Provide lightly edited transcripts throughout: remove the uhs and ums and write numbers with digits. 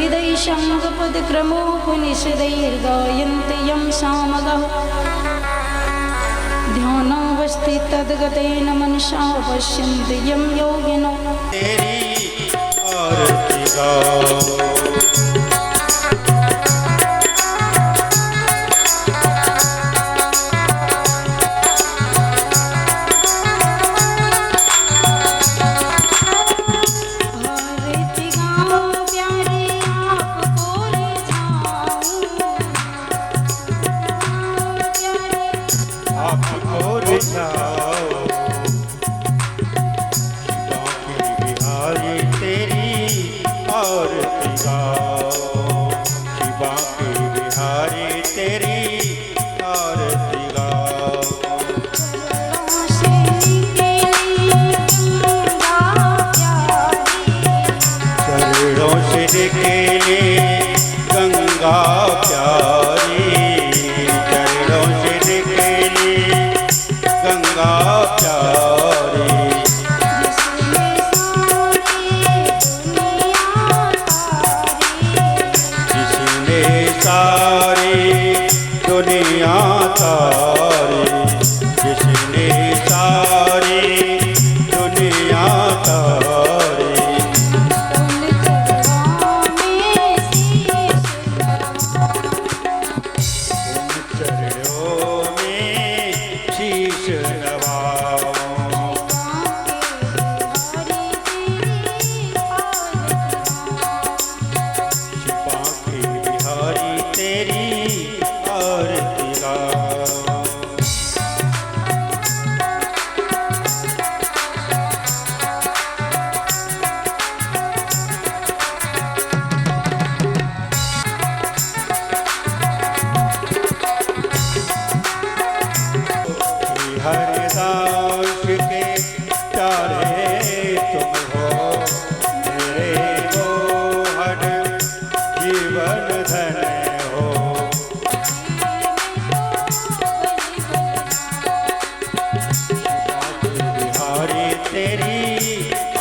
शङ्खपदक्रमोपनिषदैर्गायन्ति यं सामगः ध्यानावस्थि तद्गतेन मनसा पश्यन्ति यं योगिनो। तेरी आरती गाओ गंगा प्यारी चरणों से निकली गंगा प्यारी जिसने सारी दुनिया तारी जिसने सारी दुनिया तारी हरिदास के प्यारे तुम हो मेरे मोहन जीवन धन हो बिहारी तेरी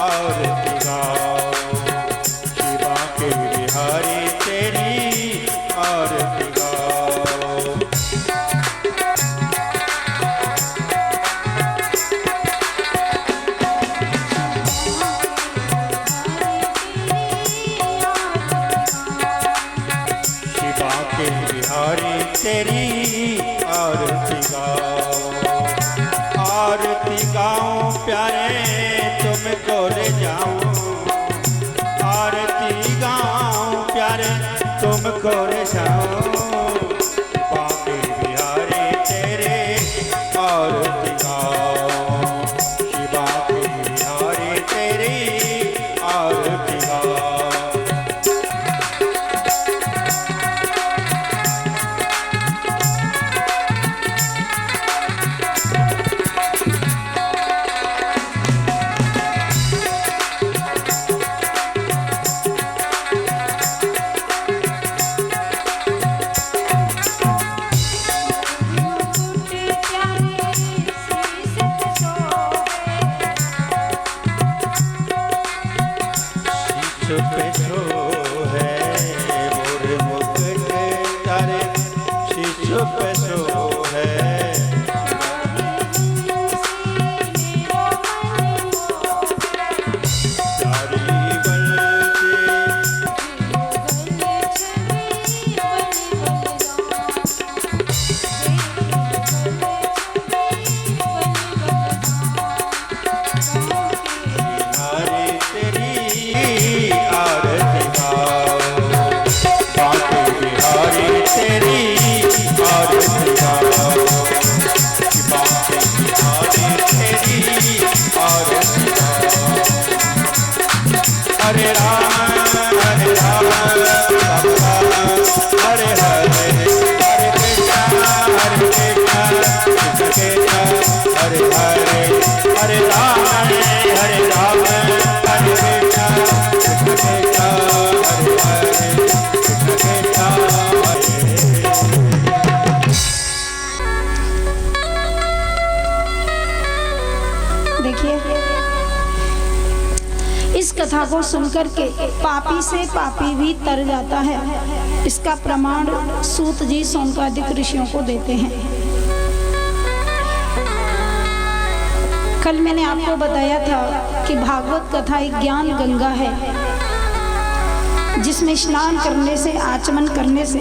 आरती गाओ शिवा के बिहारी तेरी आरती गाओ बिहारी तेरी आरती गाओ आरती गाओ प्यारे तुमको ले जाऊं आरती गाओ प्यारे तुमको ले जाऊं बाके बिहारी तेरे आरती गाओ शिवा के बिहारी तेरी आरती गाओ हरे राम हरे राम हरे हरे हरे कृष्णा कृष्ण हरे हरे हरे राम हरे राम हरे कृष्णा कृष्ण हरे हरे कृष्ण हरे कथा को सुनकर के पापी से पापी भी तर जाता है। इसका प्रमाण सूत जी शौनकादिक ऋषियों को देते हैं। कल मैंने आपको बताया था कि भागवत कथा एक ज्ञान गंगा है, जिसमें स्नान करने से, आचमन करने से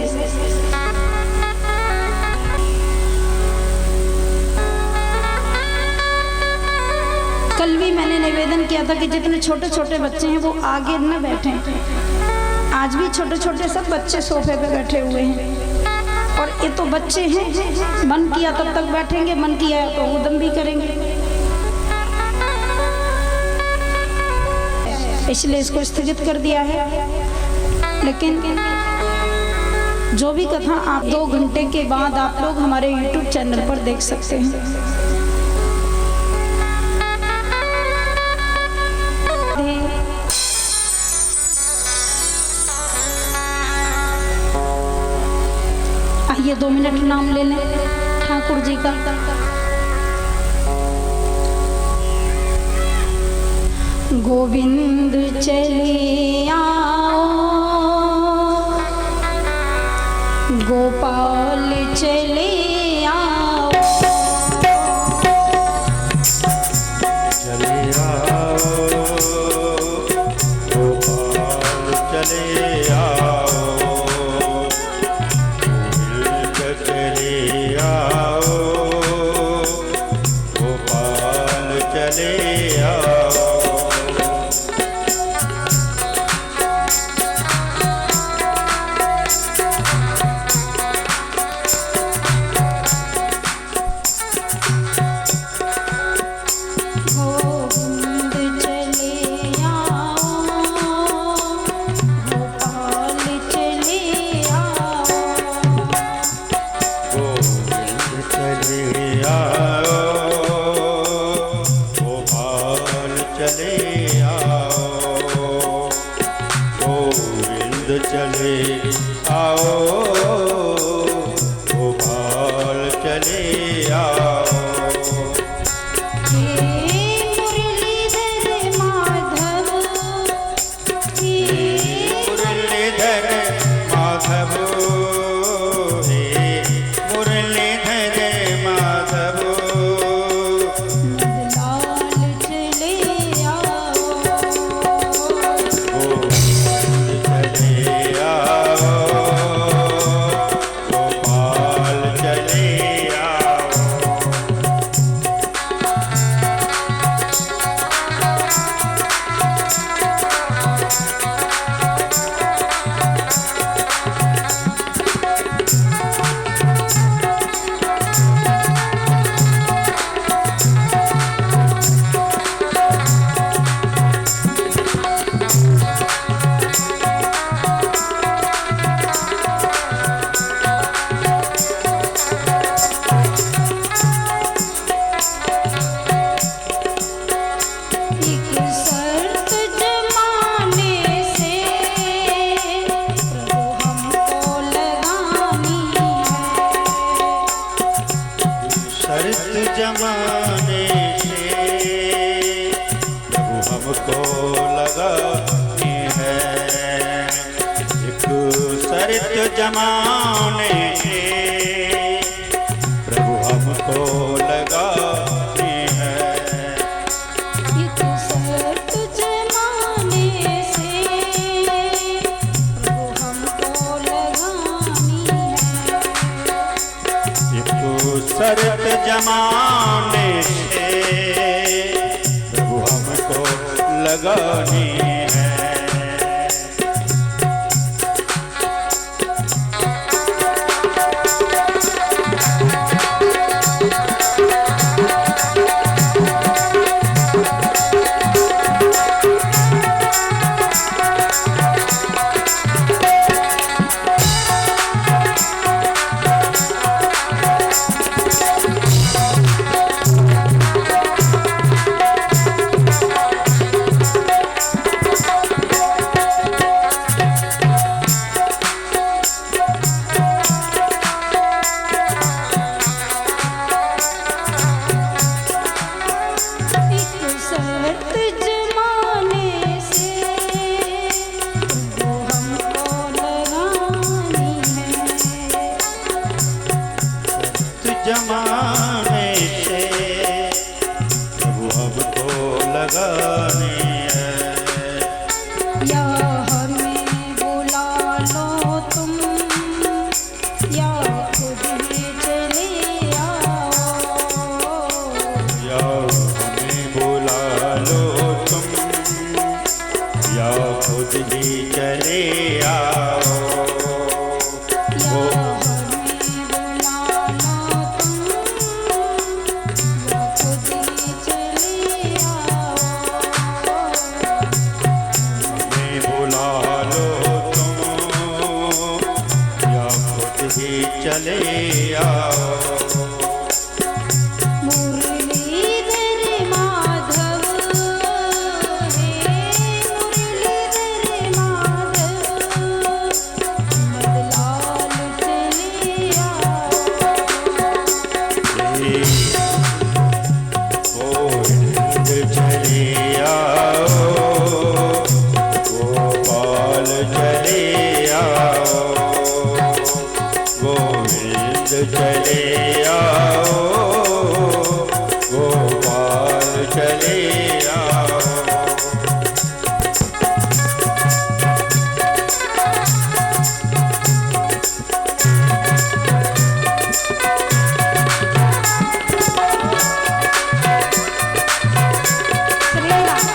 कल भी मैंने निवेदन किया था कि जितने छोटे छोटे बच्चे हैं वो आगे न बैठें। आज भी छोटे छोटे सब बच्चे सोफे पे बैठे हुए हैं, और ये तो बच्चे हैं, मन किया तब तक बैठेंगे, मन किया तो उदम भी करेंगे। इसलिए इसको स्थगित कर दिया है। लेकिन जो भी कथा आप 2 घंटे के बाद आप लोग हमारे YouTube चैनल पर देख सकते हैं। आइए 2 मिनट नाम ले लें ठाकुर जी का। गोविंद चले आओ, गोपाल चले आओ, चले आओ, गोपाल चले आओ, गोविंद चले आओ, गोपाल चले आओ। जमाने से प्रभु हमको लगानी है। एक शर्त जमाने से प्रभु हमको लगानी है। एक शर्त जमाने से प्रभु हमको लगानी है। चले आओ। मुरलीधर माधव हे मुरलीधर माधव मदलाल चले आओ। गोविंद चले आओ, गोपाल चले आओ, गोविंद चले आओ, गोपाल चले आओ। श्री राम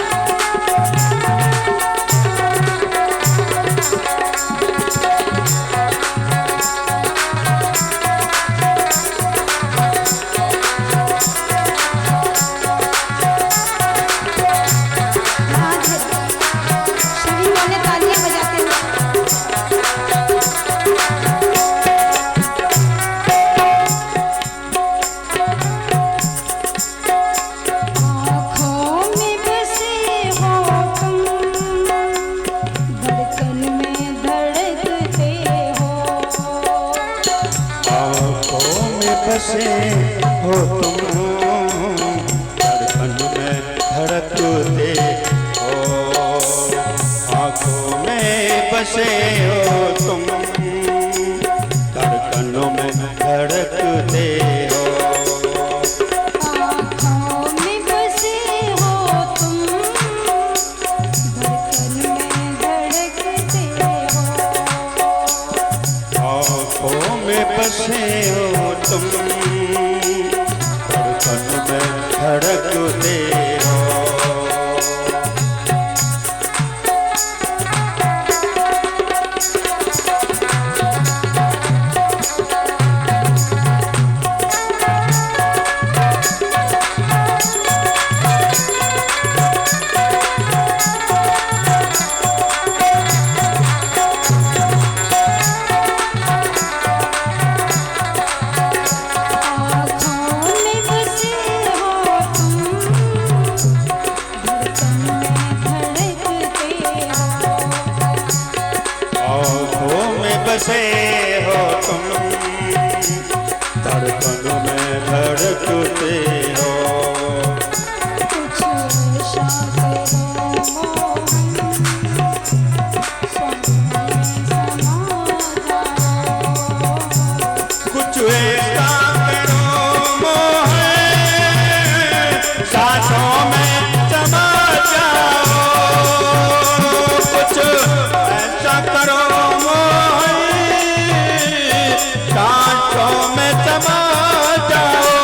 राधे। सभी वाले तालियां बजाते हैं। आँखों में बसे हो तुम, धड़कन में धड़कते हो। आँखों में बसे हो तुम, धड़कन में धड़कते हो। आँखों में बसे हो तुम, धड़कनों में धड़कते हो। आँखों में बसे हो तुम, धड़कन में धड़कते हो। आँखों में बसे हो तुम, धड़कन में धड़कते हो। आँखों में बसे हो तुम, धड़कन में धड़कते हो। आँखों में बसे हो तुम, धड़कनों में धड़कते हो। कुछ ऐसा करो मोहन, स्वामी में समा जाओ। कुछ ऐसा करो मोहन, सांसों में समा जाओ। कुछ ऐसा करो मोहन, सांसों में समा जाओ।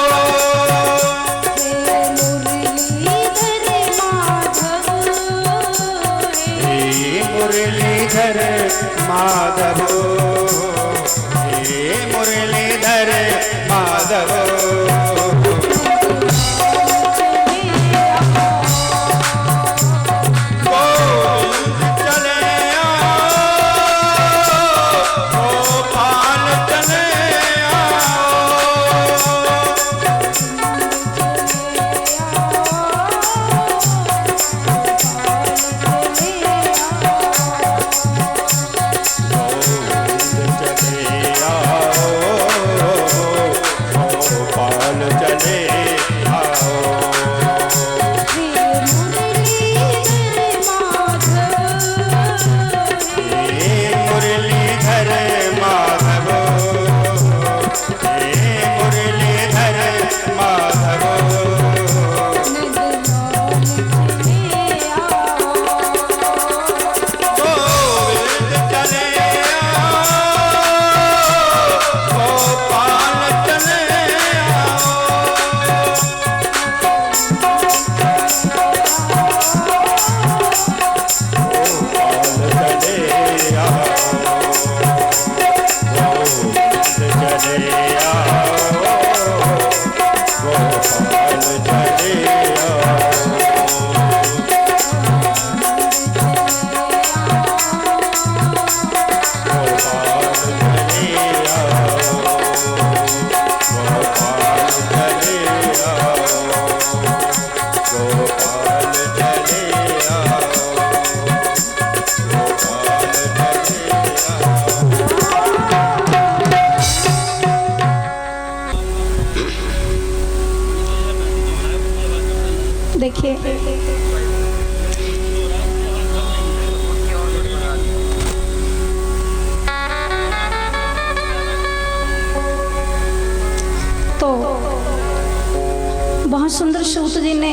सुंदर सूत जी ने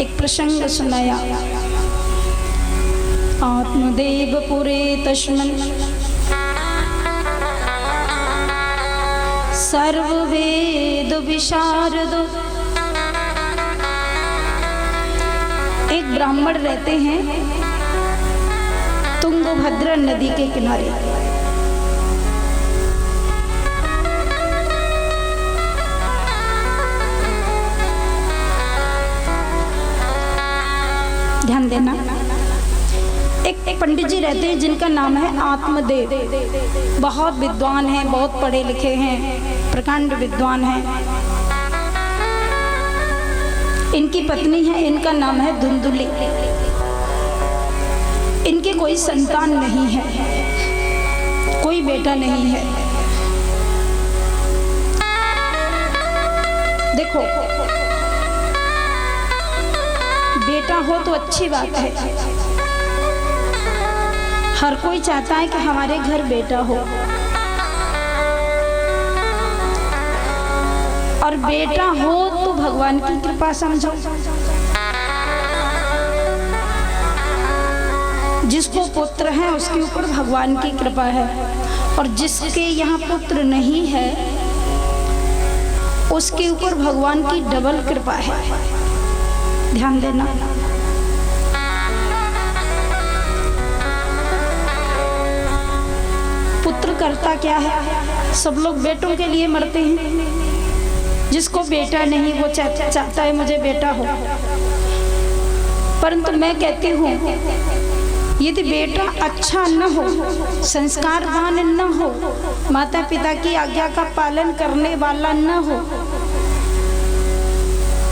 एक प्रसंग सुनाया। आत्मदेव पुरे तस्मन् सर्ववेद विशारद। एक ब्राह्मण रहते हैं तुंगभद्रा नदी के किनारे। ध्यान देना, एक पंडित जी रहते हैं जिनका नाम है आत्मदेव। बहुत विद्वान हैं, बहुत पढ़े लिखे हैं, प्रकांड विद्वान हैं। इनकी पत्नी है, इनका नाम है धुंधुली। इनके कोई संतान नहीं है, कोई बेटा नहीं है। देखो, बेटा हो तो अच्छी बात है, हर कोई चाहता है कि हमारे घर बेटा हो। और बेटा हो तो भगवान की कृपा समझो। जिसको पुत्र है उसके ऊपर भगवान की कृपा है, और जिसके यहाँ पुत्र नहीं है उसके ऊपर भगवान की डबल कृपा है। ध्यान देना। पुत्र करता क्या है? सब लोग बेटों के लिए मरते हैं। जिसको बेटा नहीं वो चाहता है मुझे बेटा हो। परंतु मैं कहती हूँ, यदि बेटा अच्छा न हो, संस्कारवान न हो, माता पिता की आज्ञा का पालन करने वाला न हो,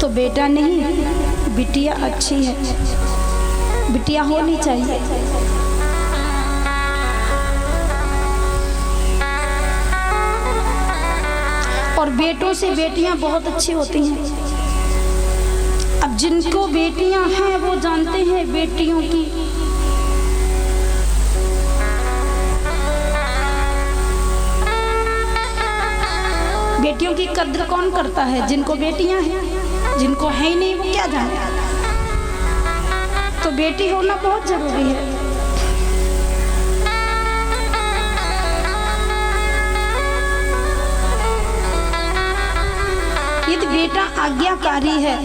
तो बेटा नहीं, बिटिया अच्छी है, बिटिया होनी चाहिए। और बेटों से बेटियां बहुत अच्छी होती हैं। अब जिनको बेटियां हैं वो जानते हैं बेटियों की कद्र कौन करता है? जिनको बेटियां हैं। जिनको है ही नहीं वो क्या जाने। तो बेटी होना बहुत जरूरी है। यदि बेटा आज्ञाकारी है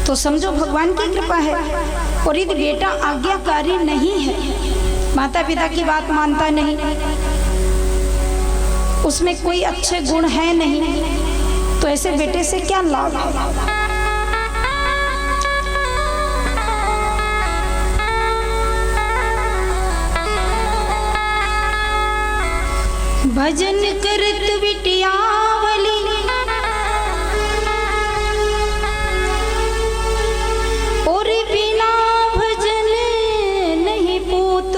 तो समझो भगवान की कृपा है। और यदि बेटा आज्ञाकारी नहीं है, माता पिता की बात मानता नहीं, उसमें कोई अच्छे गुण है नहीं, तो ऐसे बेटे से क्या लाभ है? भजन करत बिटियावली, और बिना भजन नहीं पूत।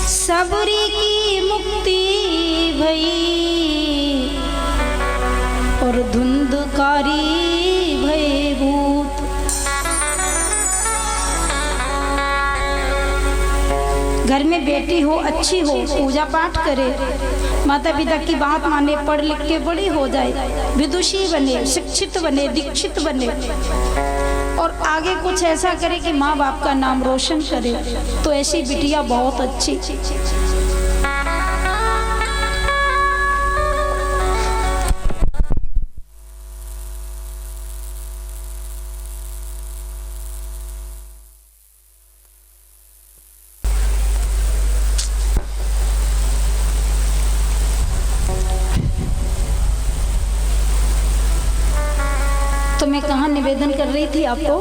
सबरी की मुक्ति भई, और धुंधकारी भय भूत। घर में बेटी हो, अच्छी हो, पूजा पाठ करे, माता पिता की बात माने, पढ़ लिख के बड़ी हो जाए, विदुषी बने, शिक्षित बने, दीक्षित बने, और आगे कुछ ऐसा करे कि माँ बाप का नाम रोशन करे, तो ऐसी बिटिया बहुत अच्छी। तो मैं कहाँ निवेदन कर रही थी आपको?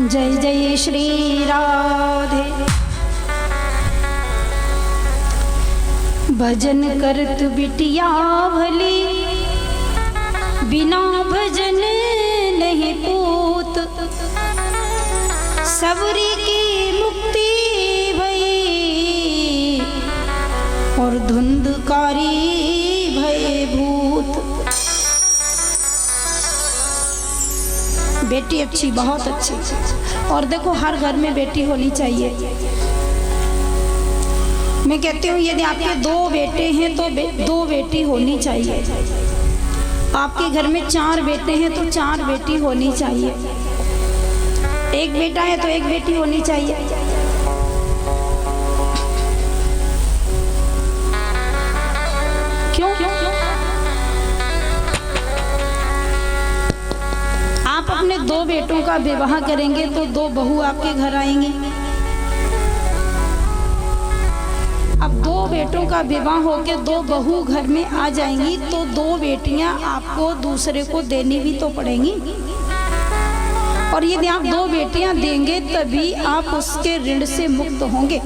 जय जय श्री राधे। भजन करत बिटिया भली, बिना भजन नहीं पूत। सबरी की मुक्ति भई, और धुंधकारी भय भूत। बेटी अच्छी, बहुत अच्छी। और देखो, हर घर में बेटी होनी चाहिए। मैं कहती हूँ यदि आपके 2 बेटे हैं तो 2 बेटी होनी चाहिए। आपके घर में 4 बेटे हैं तो 4 बेटी होनी चाहिए। 1 बेटा है तो 1 बेटी होनी चाहिए। क्यों? आप अपने 2 बेटों का विवाह करेंगे तो 2 बहू आपके घर आएंगी। अब 2 बेटों का विवाह होके 2 बहू घर में आ जाएंगी तो 2 बेटियां आपको दूसरे को देनी भी तो पड़ेंगी। और यदि आप 2 बेटियां देंगे तभी आप उसके ऋण से मुक्त होंगे।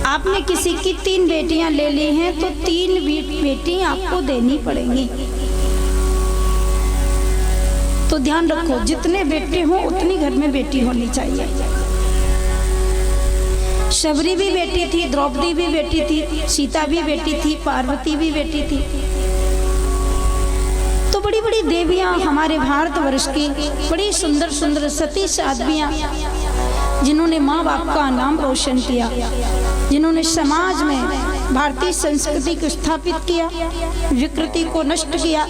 आपने किसी की 3 बेटियां ले ली हैं तो 3 बेटी आपको देनी पड़ेंगी। तो ध्यान रखो, जितने बेटे हों उतनी घर में बेटी होनी चाहिए। शबरी भी बेटी थी, द्रौपदी भी बेटी थी, सीता भी बेटी थी, पार्वती भी बेटी थी। तो बड़ी बड़ी देवियां हमारे भारतवर्ष की, बड़ी सुंदर सुंदर सती साध्वियां, जिन्होंने माँ बाप का नाम रोशन किया, जिन्होंने समाज में भारतीय संस्कृति को स्थापित किया, विकृति को नष्ट किया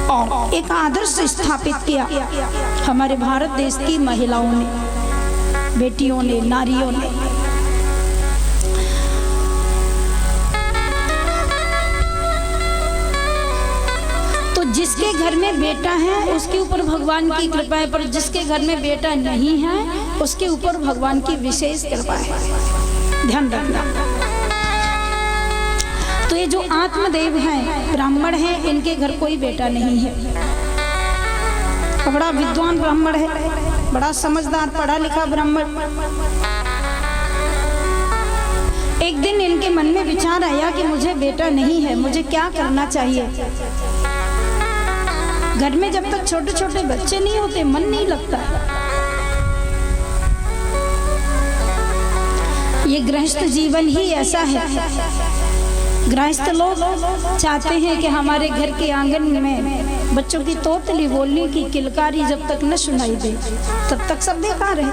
और एक आदर्श स्थापित किया हमारे भारत देश की महिलाओं ने, बेटियों ने, नारियों ने। तो जिसके घर में बेटा है उसके ऊपर भगवान की कृपा है, पर जिसके घर में बेटा नहीं है उसके ऊपर भगवान की विशेष कृपा है। ध्यान रखना। तो ये जो आत्मदेव हैं, ब्राह्मण हैं, इनके घर कोई बेटा नहीं है। बड़ा विद्वान ब्राह्मण है, बड़ा समझदार पढ़ा लिखा ब्राह्मण। एक दिन इनके मन में विचार आया कि मुझे बेटा नहीं है, मुझे क्या करना चाहिए। घर में जब तक छोटे छोटे बच्चे नहीं होते मन नहीं लगता। ये गृहस्थ जीवन ही ऐसा है। गृहस्थ लोग चाहते हैं कि हमारे घर के आंगन में बच्चों की तोतली बोलने की किलकारी जब तक न सुनाई दे तब तक सब बेकार है।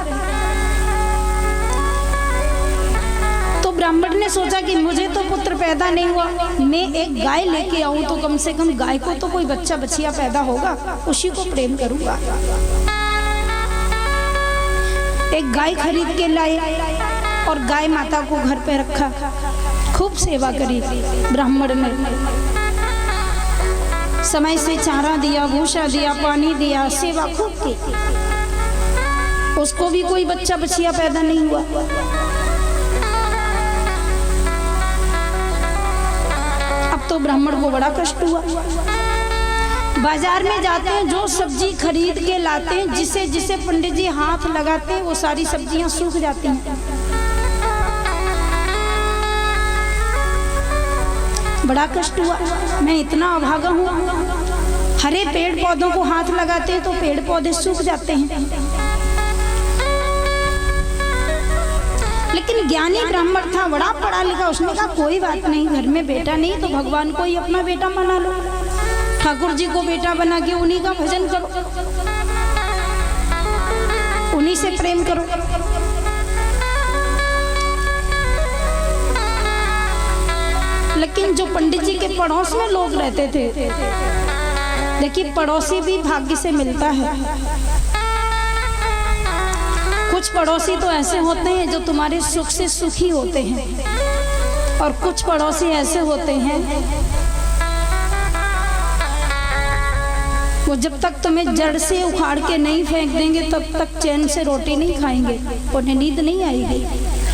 तो ब्राह्मण ने सोचा कि मुझे तो पुत्र पैदा नहीं हुआ, मैं एक गाय लेके आऊं तो कम से कम गाय को तो कोई बच्चा बच्चिया पैदा होगा, उसी को प्रेम करूंगा। एक गाय खरीद के लाए और गाय माता को घर पे रखा। खूब सेवा करी ब्राह्मण ने, समय से चारा दिया, भूसा दिया, पानी दिया, सेवा खूब की। उसको भी कोई बच्चा बच्चिया पैदा नहीं हुआ। अब तो ब्राह्मण को बड़ा कष्ट हुआ। बाजार में जाते हैं, जो सब्जी खरीद के लाते हैं, जिसे जिसे पंडित जी हाथ लगाते हैं वो सारी सब्जियां सूख जाती हैं। बड़ा कष्ट हुआ, मैं इतना अभागा हूँ। हरे पेड़ पौधों को हाथ लगाते हैं तो पेड़ पौधे सूख जाते हैं। लेकिन ज्ञानी ब्राह्मण था, बड़ा पढ़ा लिखा, उसने कहा कोई बात नहीं, घर में बेटा नहीं तो भगवान को ही अपना बेटा बना लो, ठाकुर जी को बेटा बना के उन्हीं का भजन करो, उन्हीं से प्रेम करो। लेकिन जो पंडित जी के पड़ोस में लोग रहते थे, देखिए पड़ोसी भी भाग्य से मिलता है। कुछ पड़ोसी तो ऐसे होते हैं जो तुम्हारे सुख से सुखी होते हैं, और कुछ पड़ोसी ऐसे होते हैं वो जब तक तुम्हें जड़ से उखाड़ के नहीं फेंक देंगे तब तक चैन से रोटी नहीं खाएंगे, उन्हें नींद नहीं आएगी।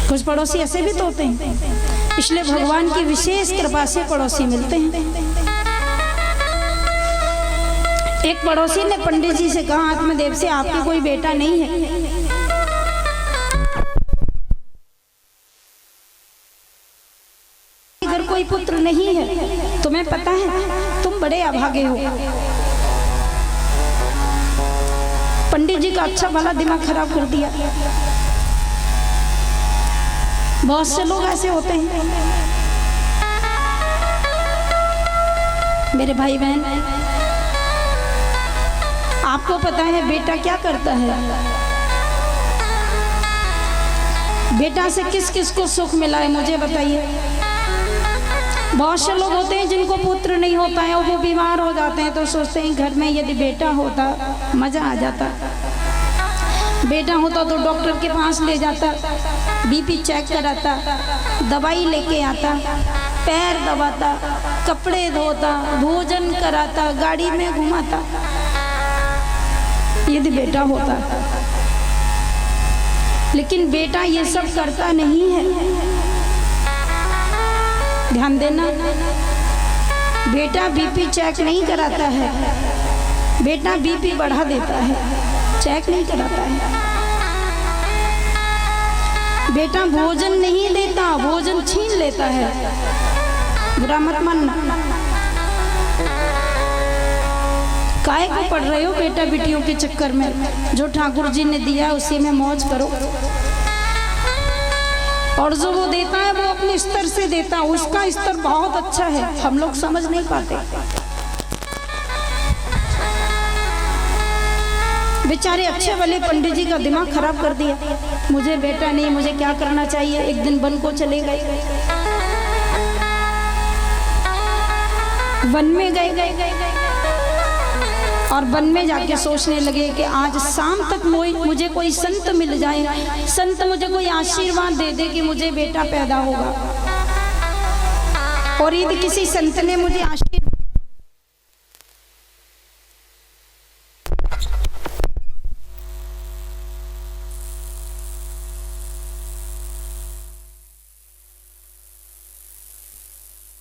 कुछ पड़ोसी ऐसे भी तो होते हैं। इसलिए भगवान की विशेष कृपा से पड़ोसी मिलते हैं। एक पड़ोसी ने पंडित जी से कहा, आत्मदेव से, आपके कोई बेटा नहीं है? घर कोई पुत्र नहीं है, तुम्हें पता है तुम बड़े अभागे हो। पंडित जी का अच्छा भला दिमाग खराब कर दिया। बहुत से लोग ऐसे होते हैं। मेरे भाई बहन, आपको पता है बेटा क्या करता है? बेटा से किस किस को सुख मिला है मुझे बताइए। बहुत से लोग होते हैं जिनको पुत्र नहीं होता है और वो बीमार हो जाते हैं तो सोचते हैं घर में यदि बेटा होता मजा आ जाता। बेटा होता तो डॉक्टर के पास ले जाता, बीपी चेक कराता, दवाई लेके आता, पैर दबाता, कपड़े धोता, भोजन कराता, गाड़ी में घुमाता, यदि बेटा होता। लेकिन बेटा ये सब करता नहीं है। ध्यान देना, बेटा बीपी चेक नहीं कराता है, बेटा बीपी बढ़ा देता है, चेक नहीं कराता है। बेटा भोजन नहीं देता, भोजन छीन लेता है। बुरा मत मानना। काहे को पढ़ रहे हो बेटा बेटियों के चक्कर में? जो ठाकुर जी ने दिया उसी में मौज करो। और जो वो देता है वो अपने स्तर से देता है, उसका स्तर बहुत अच्छा है, हम लोग समझ नहीं पाते। बेचारे अच्छे वाले पंडित जी का दिमाग खराब कर दिया। मुझे बेटा नहीं, मुझे क्या करना चाहिए? एक दिन वन को चले गए, वन में गए और वन में जाके सोचने लगे कि आज शाम तक मुझे कोई संत मिल जाए, संत मुझे कोई आशीर्वाद दे दे कि मुझे बेटा पैदा होगा। और यदि किसी संत ने मुझे आशीर्वाद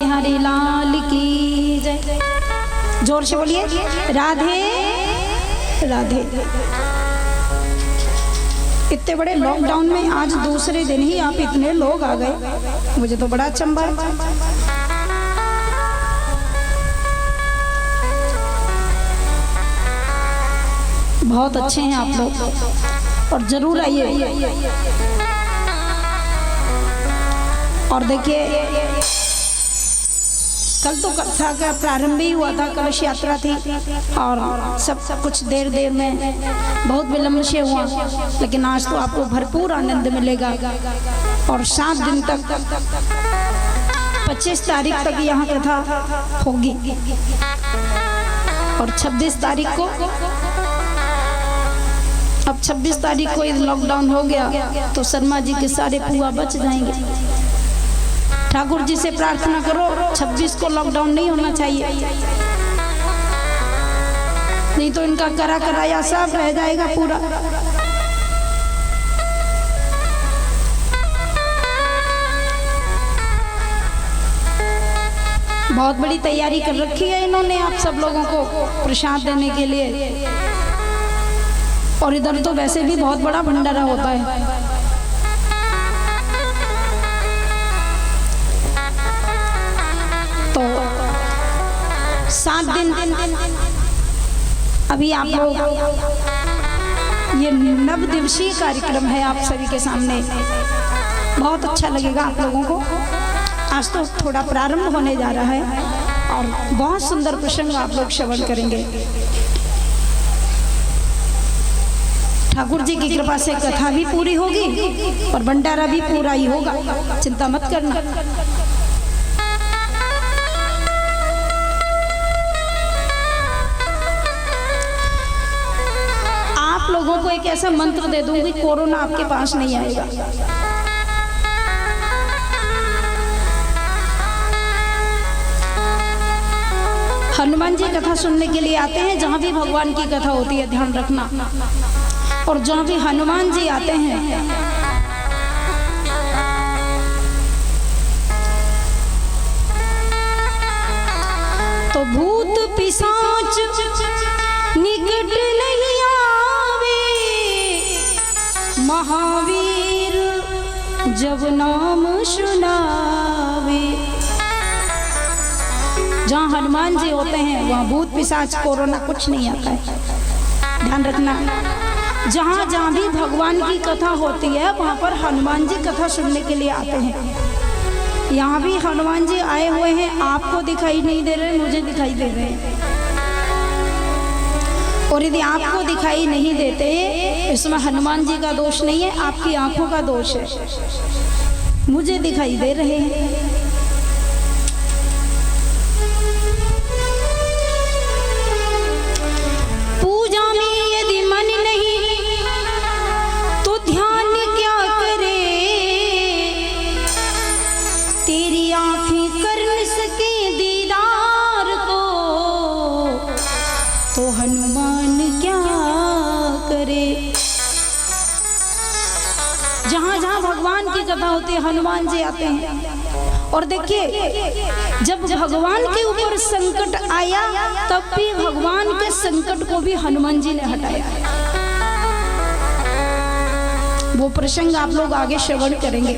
हरे लाल की जय, जोर से बोलिए राधे राधे। इतने बड़े लॉकडाउन में आज दूसरे दिन ही आप इतने लोग आ गए, मुझे तो बड़ा अचंभा है। बहुत अच्छे हैं आप लोग और जरूर आइए। और देखिए कल तो कथा का प्रारंभ ही हुआ था, कलश यात्रा थी और सब कुछ देर में बहुत विलम्ब से हुआ, लेकिन आज तो आपको भरपूर आनंद मिलेगा। और 7 दिन तक 25 तारीख तक यहाँ कथा होगी और 26 तारीख को, अब 26 तारीख को लॉकडाउन हो गया तो शर्मा जी के सारे पुआ बच जाएंगे। ठाकुर जी से प्रार्थना करो 26 को लॉकडाउन नहीं होना चाहिए, नहीं तो इनका करा कराया सब रह जाएगा पूरा। बहुत बड़ी तैयारी कर रखी है इन्होंने आप सब लोगों को प्रसाद देने के लिए। और इधर तो वैसे भी बहुत बड़ा भंडारा होता है। तो 7 दिन अभी आप लोग, ये 9 दिवसीय कार्यक्रम है आप सभी के सामने। बहुत अच्छा लगेगा आप लोगों को। आज तो थोड़ा प्रारंभ होने जा रहा है और बहुत सुंदर प्रसंग आप लोग श्रवण करेंगे। ठाकुर जी की कृपा से कथा भी पूरी होगी और भंडारा भी पूरा ही होगा, चिंता मत करना। आप लोगों को एक ऐसा मंत्र दे दूंगी, कोरोना आपके पास नहीं आएगा। हनुमान जी कथा सुनने के लिए आते हैं, जहां भी भगवान की कथा होती है ध्यान रखना। और जहां भी हनुमान जी आते हैं तो भूत पिशाच निकट नहीं आवे, महावीर जब नाम सुनावे। जहाँ हनुमान जी होते हैं वहाँ भूत पिशाच कोरोना कुछ नहीं आता है, ध्यान रखना। जहाँ जहाँ भी भगवान की कथा होती है वहाँ पर हनुमान जी कथा सुनने के लिए आते हैं। यहाँ भी हनुमान जी आए हुए हैं, आपको दिखाई नहीं दे रहे, मुझे दिखाई दे रहे हैं। और और यदि आपको दिखाई नहीं देते, इसमें हनुमान जी का दोष नहीं है, आपकी आंखों का दोष है। मुझे दिखाई दे रहे हैं। पूजा में यदि मन नहीं तो ध्यान क्या करे, तेरी आंखें कर न सके दीदार को, तो हनुमान क्या करे। जहां जहां भगवान की कथा होती है, हनुमान जी आते हैं। और देखिए, जब भगवान के ऊपर संकट आया, तब भी भगवान के संकट को भी हनुमान जी ने हटाया। वो प्रसंग आप लोग आगे श्रवण करेंगे।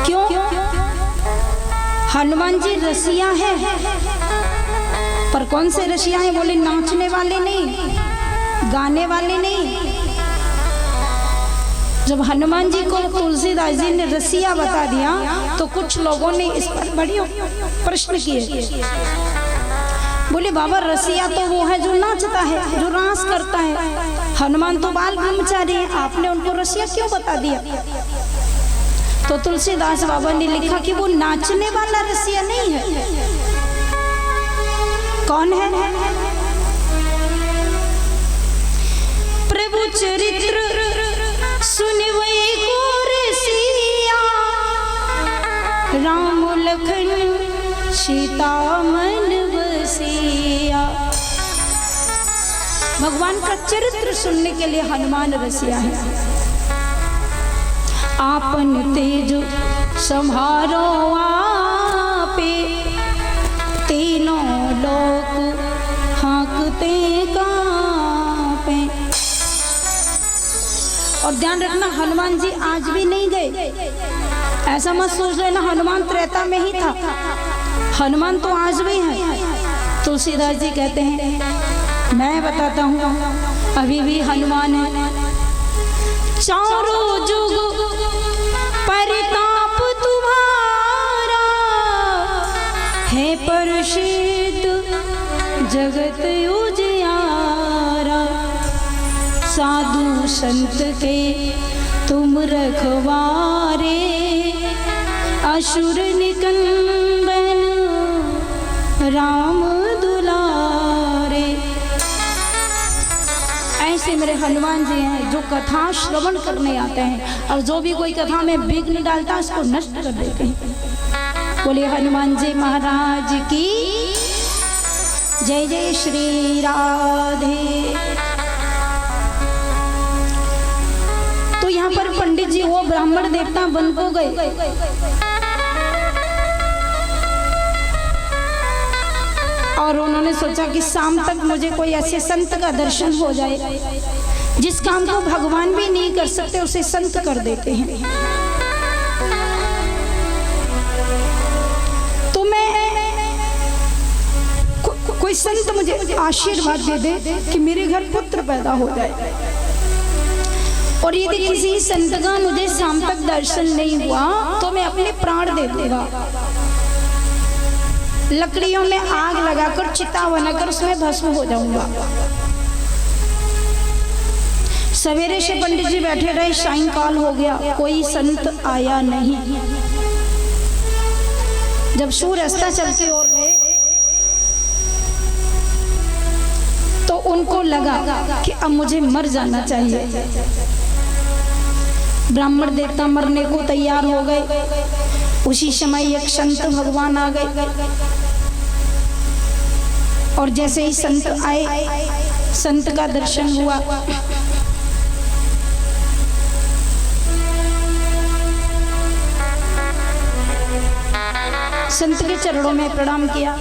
क्यों? हनुमान जी रसिया है, पर कौन से रसिया हैं? बोले नाचने वाले नहीं, गाने वाले नहीं। जब हनुमान जी को तुलसीदास जी ने रसिया बता दिया, तो कुछ लोगों ने इस पर बड़ी प्रश्न किए। बोले बाबा, रसिया तो वो है जो नाचता है, जो रास करता है। हनुमान तो बाल ब्रह्मचारी हैं, आपने उनको रसिया क्यों बता दिया? तो तुलसीदास बाबा ने लिखा कि वो नाचने वाला रसिया नहीं है। कौन है? प्रभु चरित्र सुनवै को रसिया, राम लखन सीता मन बसिया। भगवान का चरित्र सुनने के लिए हनुमान रसिया है। आपन तेज संहारो आपे, तीनों लोक हाँकते कांपे। और ध्यान रखना, हनुमान जी आज भी नहीं गए। ऐसा मत सोच लेना हनुमान त्रेता में ही था, हनुमान तो आज भी है। तुलसीदास जी कहते हैं, मैं बताता हूँ, अभी भी हनुमान है। चारों जुग परिताप तुम्हारा, है प्रसिद्ध जगत उजियारा। साधु संत के तुम रखवारे, असुर निकंदन राम दुलारे। ऐसे मेरे हनुमान जी हैं जो कथा श्रवण करने आते हैं, और जो भी कोई कथा में विघ्न डालता है उसको नष्ट कर देते हैं। बोले हनुमान जी महाराज की जय। जय श्री राधे। तो यहाँ पर पंडित जी वो ब्राह्मण देवता बन को गए। और उन्होंने सोचा कि शाम तक मुझे कोई ऐसे संत का दर्शन हो जाए, जिस काम को भगवान भी नहीं कर सकते उसे संत कर देते हैं। तो मैं कोई संत मुझे आशीर्वाद दे दे कि मेरे घर पुत्र पैदा हो जाए। और यदि किसी संत का मुझे शाम तक दर्शन नहीं हुआ, तो मैं अपने प्राण दे दूंगा। लकड़ियों में आग लगाकर चिता बनाकर उसमें भस्म हो जाऊंगा। सवेरे से पंडित जी बैठे रहे, सायंकाल हो गया, कोई संत आया नहीं। जब सूर्य अस्ताचल की ओर गए, तो उनको लगा कि अब मुझे मर जाना चाहिए। ब्राह्मण देवता मरने को तैयार हो गए। उसी समय एक संत भगवान आ गए, और जैसे ही संत आए, संत का दर्शन हुआ। संत के चरणों में प्रणाम किया।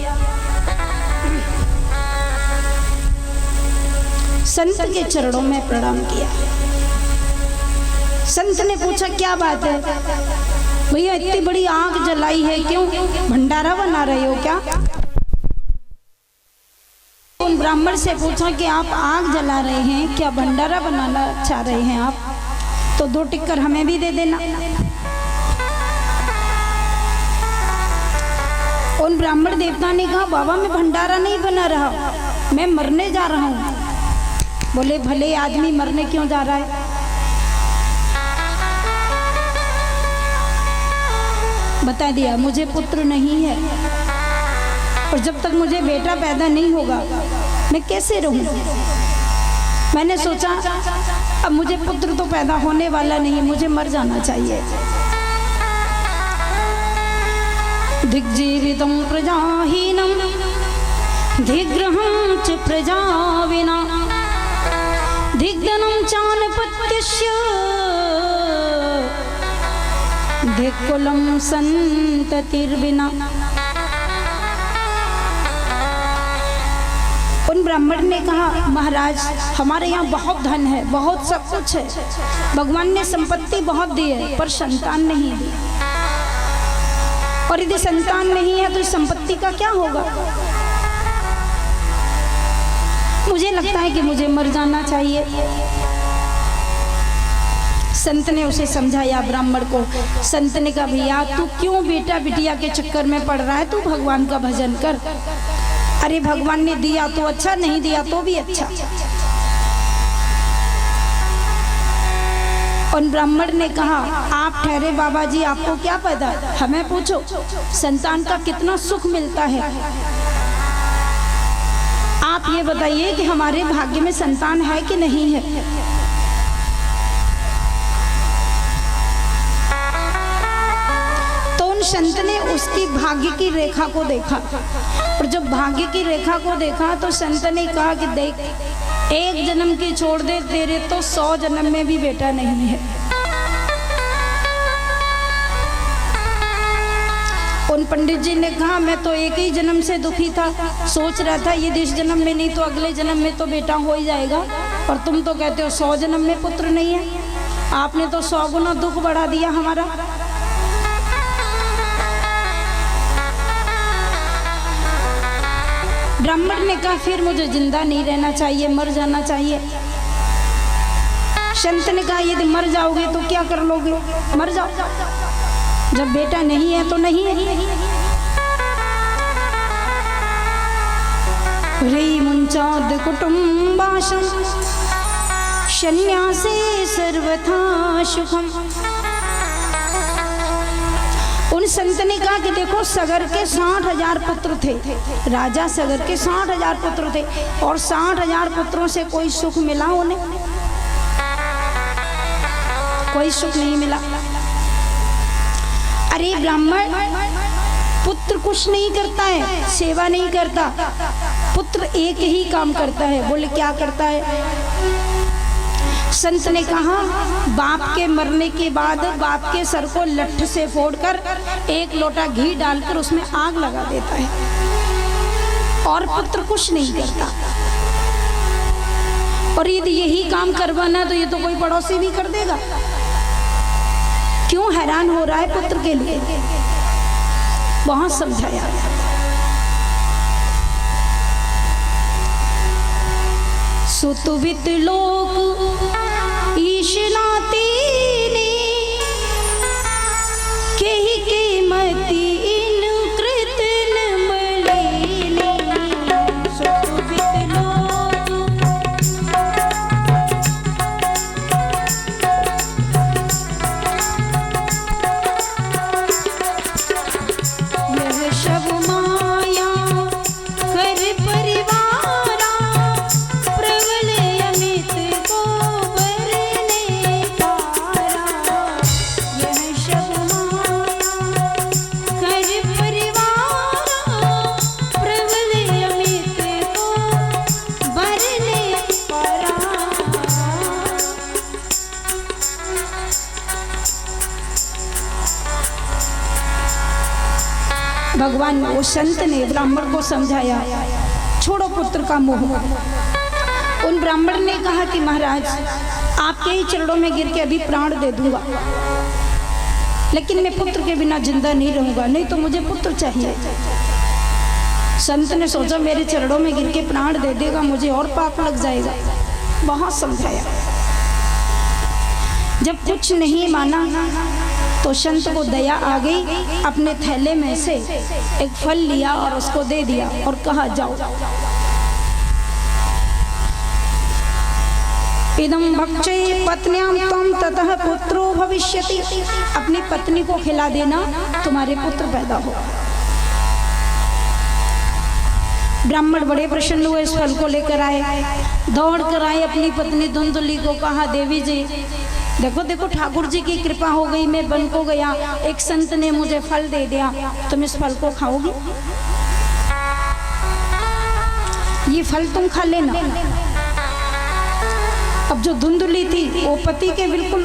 संत के चरणों में प्रणाम किया। संत ने पूछा, क्या बात है भैया, इतनी बड़ी आग जलाई है, क्यों भंडारा बना रहे हो क्या? उन ब्राह्मण से पूछा कि आप आग जला रहे हैं, क्या भंडारा बनाना चाह रहे हैं आप? तो 2 टिक्कर हमें भी दे देना। उन ब्राह्मण देवता ने कहा बाबा मैं भंडारा नहीं बना रहा, मैं मरने जा रहा हूँ। बोले भले आदमी मरने क्यों जा रहा है? बता दिया मुझे पुत्र नहीं है और जब तक मुझे बेटा पैदा नहीं होगा मैं कैसे रहूं। मैंने सोचा अब मुझे पुत्र तो पैदा होने वाला नहीं, मुझे मर जाना चाहिए। दिग्जीवितं प्रजाहीनं दिग्रहं च प्रजा विना दिग्धनं चानपत्यस्य दिक्कुलं संततिर्विना। उन ब्राह्मण ने कहा महाराज हमारे यहाँ बहुत धन है, बहुत सब कुछ है, भगवान ने संपत्ति बहुत दी है पर संतान नहीं दी, और यदि संतान नहीं है तो इस संपत्ति का क्या होगा। मुझे लगता है कि मुझे मर जाना चाहिए। संत ने उसे समझाया ब्राह्मण को। संत ने कहा भैया तू क्यों बेटा बिटिया के चक्कर में पड़ रहा है, तू भगवान का भजन कर। अरे भगवान ने दिया तो अच्छा, नहीं दिया तो भी अच्छा। उन ब्राह्मण ने कहा आप ठहरे बाबा जी, आपको क्या पता, हमें पूछो संतान का कितना सुख मिलता है। आप ये बताइए कि हमारे भाग्य में संतान है कि नहीं है। तो उन संत ने उसकी भाग्य की रेखा को देखा, और जब भाग्य की रेखा को देखा तो संत ने कहा कि देख एक जन्म की छोड़ दे, तेरे तो 100 जन्म में भी बेटा नहीं है। उन पंडित जी ने कहा मैं तो एक ही जन्म से दुखी था, सोच रहा था ये इस जन्म में नहीं तो अगले जन्म में तो बेटा हो ही जाएगा, और तुम तो कहते हो 100 जन्म में पुत्र नहीं है। आपने तो 100 गुना दुख बढ़ा दिया हमारा। ब्राह्मण ने कहा फिर मुझे जिंदा नहीं रहना चाहिए, मर जाना चाहिए। संत ने कहा यदि मर जाओगे तो क्या कर लोगे, मर जाओ, जब बेटा नहीं है तो नहीं है। ह्री मुंचाद कुटुंबाशं सन्यासे सर्वथा सुखम। उन संत ने कहा कि देखो सगर के 60,000 पुत्र थे, राजा सगर के 60,000 पुत्र थे, और 60,000 पुत्रों से कोई सुख मिला उन्हें? कोई सुख नहीं मिला। अरे ब्राह्मण पुत्र कुछ नहीं करता है, सेवा नहीं करता, पुत्र एक ही काम करता है। बोले क्या करता है? संत ने कहा बाप के मरने के बाद बाप के सर को लठ से फोड़कर 1 लोटा घी डालकर उसमें आग लगा देता है, और पुत्र कुछ नहीं करता। और यदि यही काम करवाना तो ये तो कोई पड़ोसी भी कर देगा। क्यों हैरान हो रहा है पुत्र के लिए? बहुत समझाया। सुतुवित लोक ईशनाती ने केहि के मति इन कृतन मलिने। सुतुवित लोक यह सब माया कर परिवारा प्रबल अमित को बरने पारा। यह सब माया कर परिवारा प्रबल अमित को बरने पारा। भगवान वो संत ने ब्राह्मण को समझाया छोड़ो पुत्र का मोह। उन ब्राह्मण ने कहा कि महाराज आपके ही चरणों में गिर के अभी प्राण दे दूंगा, लेकिन मैं पुत्र के बिना जिंदा नहीं रहूंगा, नहीं तो मुझे पुत्र चाहिए। संत ने सोचा मेरे चरणों में गिर के प्राण दे देगा, मुझे और पाप लग जाएगा। बहुत समझाया, जब कुछ नहीं माना तो संत को दया आ गई, अपने थैले में से एक फल लिया और उसको दे दिया और कहा जाओ, इदं भक्षये पत्न्यां त्वं ततः पुत्रो भविष्यति। अपनी पत्नी को खिला देना, तुम्हारे पुत्र पैदा हो। ब्राह्मण बड़े प्रसन्न हुए, इस फल को लेकर आए, दौड़ कर आए, अपनी पत्नी धुंधुली को कहा, देवी जी देखो देखो ठाकुर जी की कृपा हो गई, मैं बन को गया, एक संत ने मुझे फल दे दिया, तुम इस फल को खाओगी? ये फल तुम खा लेना। अब जो धुंधुली थी वो पति के बिल्कुल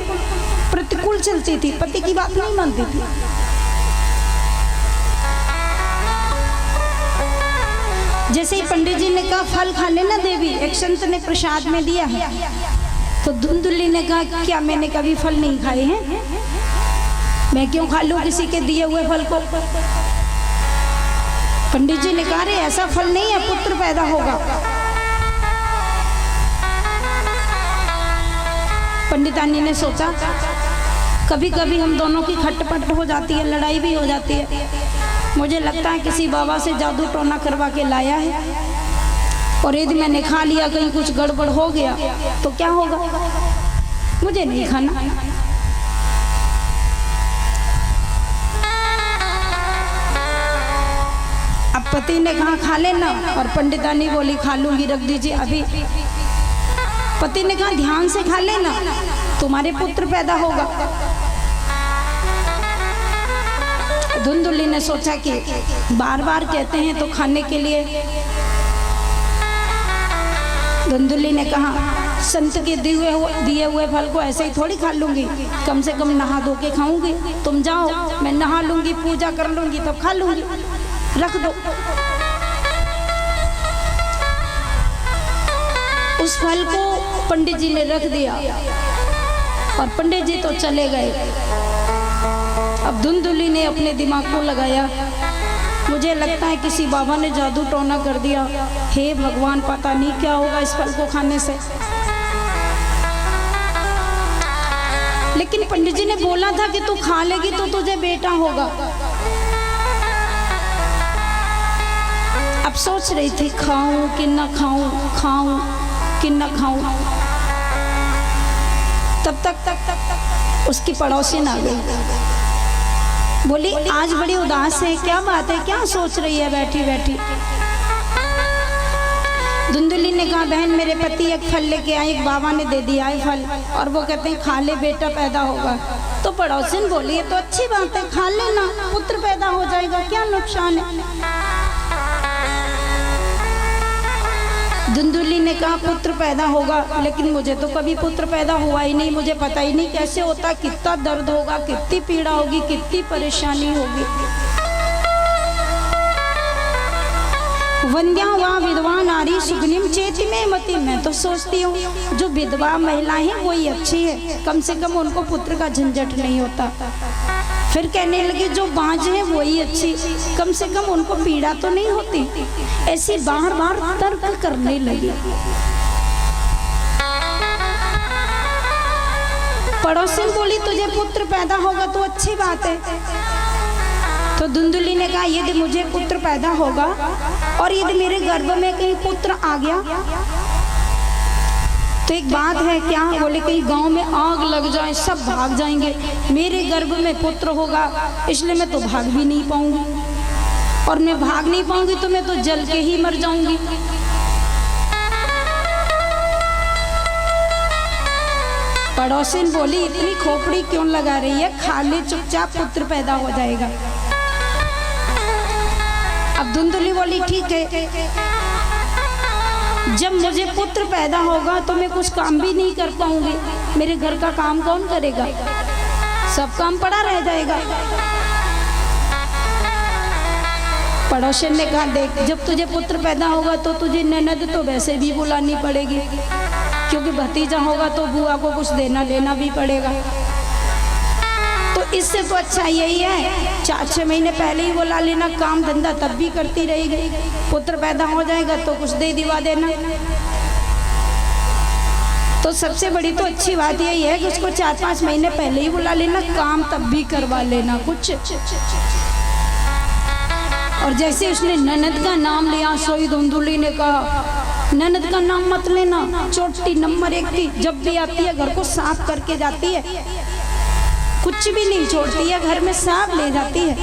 प्रतिकूल चलती थी, पति की बात नहीं मानती थी। जैसे ही पंडित जी ने कहा फल खा लेना देवी, एक संत ने प्रसाद में दिया है, तो धुंधुली ने कहा क्या मैंने कभी फल नहीं खाए हैं, मैं क्यों खा लूं किसी के दिए हुए फल को? पंडित जी ने कहा रे ऐसा फल नहीं है, पुत्र पैदा होगा। पंडितानी ने सोचा कभी कभी हम दोनों की खटपट हो जाती है, लड़ाई भी हो जाती है, मुझे लगता है किसी बाबा से जादू टोना करवा के लाया है, और यदि मैंने खा लिया कहीं कुछ गड़बड़ हो गया तो क्या होगा, मुझे नहीं खाना। अब पति ने कहा खा लेना, और पंडितानी बोली खा लूंगी, रख दीजिए अभी। पति ने कहा ध्यान से खा लेना, तुम्हारे पुत्र पैदा होगा। धुंधुली ने सोचा कि बार बार कहते हैं तो खाने के लिए। धुंधुली ने कहा संत के दिए हुए फल को ऐसे ही थोड़ी खा लूंगी, कम से कम नहा धो के खाऊंगी। तुम जाओ, मैं नहा लूंगी, पूजा कर लूंगी, तब खा लूंगी, रख दो। उस फल को पंडित जी ने रख दिया और पंडित जी तो चले गए। अब धुंधुली ने अपने दिमाग को लगाया, मुझे लगता है किसी बाबा ने जादू टोना कर दिया, हे भगवान पता नहीं क्या होगा इस फल को खाने से। लेकिन पंडित जी ने बोला था कि तू खा लेगी तो तुझे बेटा होगा। अब सोच रही थी खाऊं कि न खाऊं, खाऊं कि न खाऊं। तब तक उसकी पड़ोसिन आ गई, बोली आज बड़ी उदास है, क्या बात है, क्या सोच रही है बैठी बैठी? धुंधुली ने कहा बहन मेरे पति एक फल लेके आए, एक बाबा ने दे दिया है फल, और वो कहते हैं खा ले बेटा पैदा होगा। तो पड़ोसिन बोली ये तो अच्छी बात है, खा लेना, पुत्र पैदा हो जाएगा, क्या नुकसान है? धुंधुली ने कहा पुत्र पैदा होगा, लेकिन मुझे तो कभी पुत्र पैदा हुआ ही नहीं, मुझे पता ही नहीं कैसे होता, कितना दर्द होगा, कितनी पीड़ा होगी, कितनी परेशानी होगी। वंद्या वा विधवा नारी सुगनिम चेति में मति। मैं तो सोचती हूँ जो विधवा महिलाएं हैं वही अच्छी है, कम से कम उनको पुत्र का झंझट नहीं होता। फिर कहने लगे जो बांझ है वही अच्छी, कम से कम उनको पीड़ा तो नहीं होती। ऐसी बार बार तर्क करने लगी। पड़ोसिन बोली तुझे पुत्र पैदा होगा तो अच्छी बात है। तो धुंधुली ने कहा यदि मुझे पुत्र पैदा होगा और यदि मेरे गर्भ में कहीं पुत्र आ गया तो एक बात है, क्या? बोले कहीं गांव में आग लग जाए सब भाग जाएंगे, मेरे गर्भ में पुत्र होगा इसलिए मैं तो भाग भी नहीं पाऊंगी, और मैं भाग नहीं पाऊंगी तो मैं तो जल के ही मर जाऊंगी। पड़ोसिन बोली इतनी खोपड़ी क्यों लगा रही है, खा ले चुपचाप, पुत्र पैदा हो जाएगा। अब धुंधुली बोली ठीक है, जब मुझे पुत्र पैदा होगा तो मैं कुछ काम भी नहीं कर पाऊंगी, मेरे घर का काम कौन करेगा, सब काम पड़ा रह जाएगा। पड़ोसन ने कहा देख जब तुझे पुत्र पैदा होगा तो तुझे ननद तो वैसे भी बुलानी पड़ेगी, क्योंकि भतीजा होगा तो बुआ को कुछ देना लेना भी पड़ेगा। तो इससे तो अच्छा यही है 4-6 महीने पहले ही बुला लेना, काम धंधा तब भी करती रहेगी, पुत्र पैदा हो जाएगा तो कुछ दे दिवा देना। तो तो सबसे बड़ी तो अच्छी बात यही है कि उसको 4-5 महीने पहले ही बुला लेना, काम तब भी करवा लेना कुछ। और जैसे उसने ननद का नाम लिया, सोई धुंधुली ने कहा ननद का नाम मत लेना, चोटी नंबर 1 थी, जब भी आती है घर को साफ करके जाती है, कुछ भी नहीं छोड़ती है, घर में साफ ले जाती है।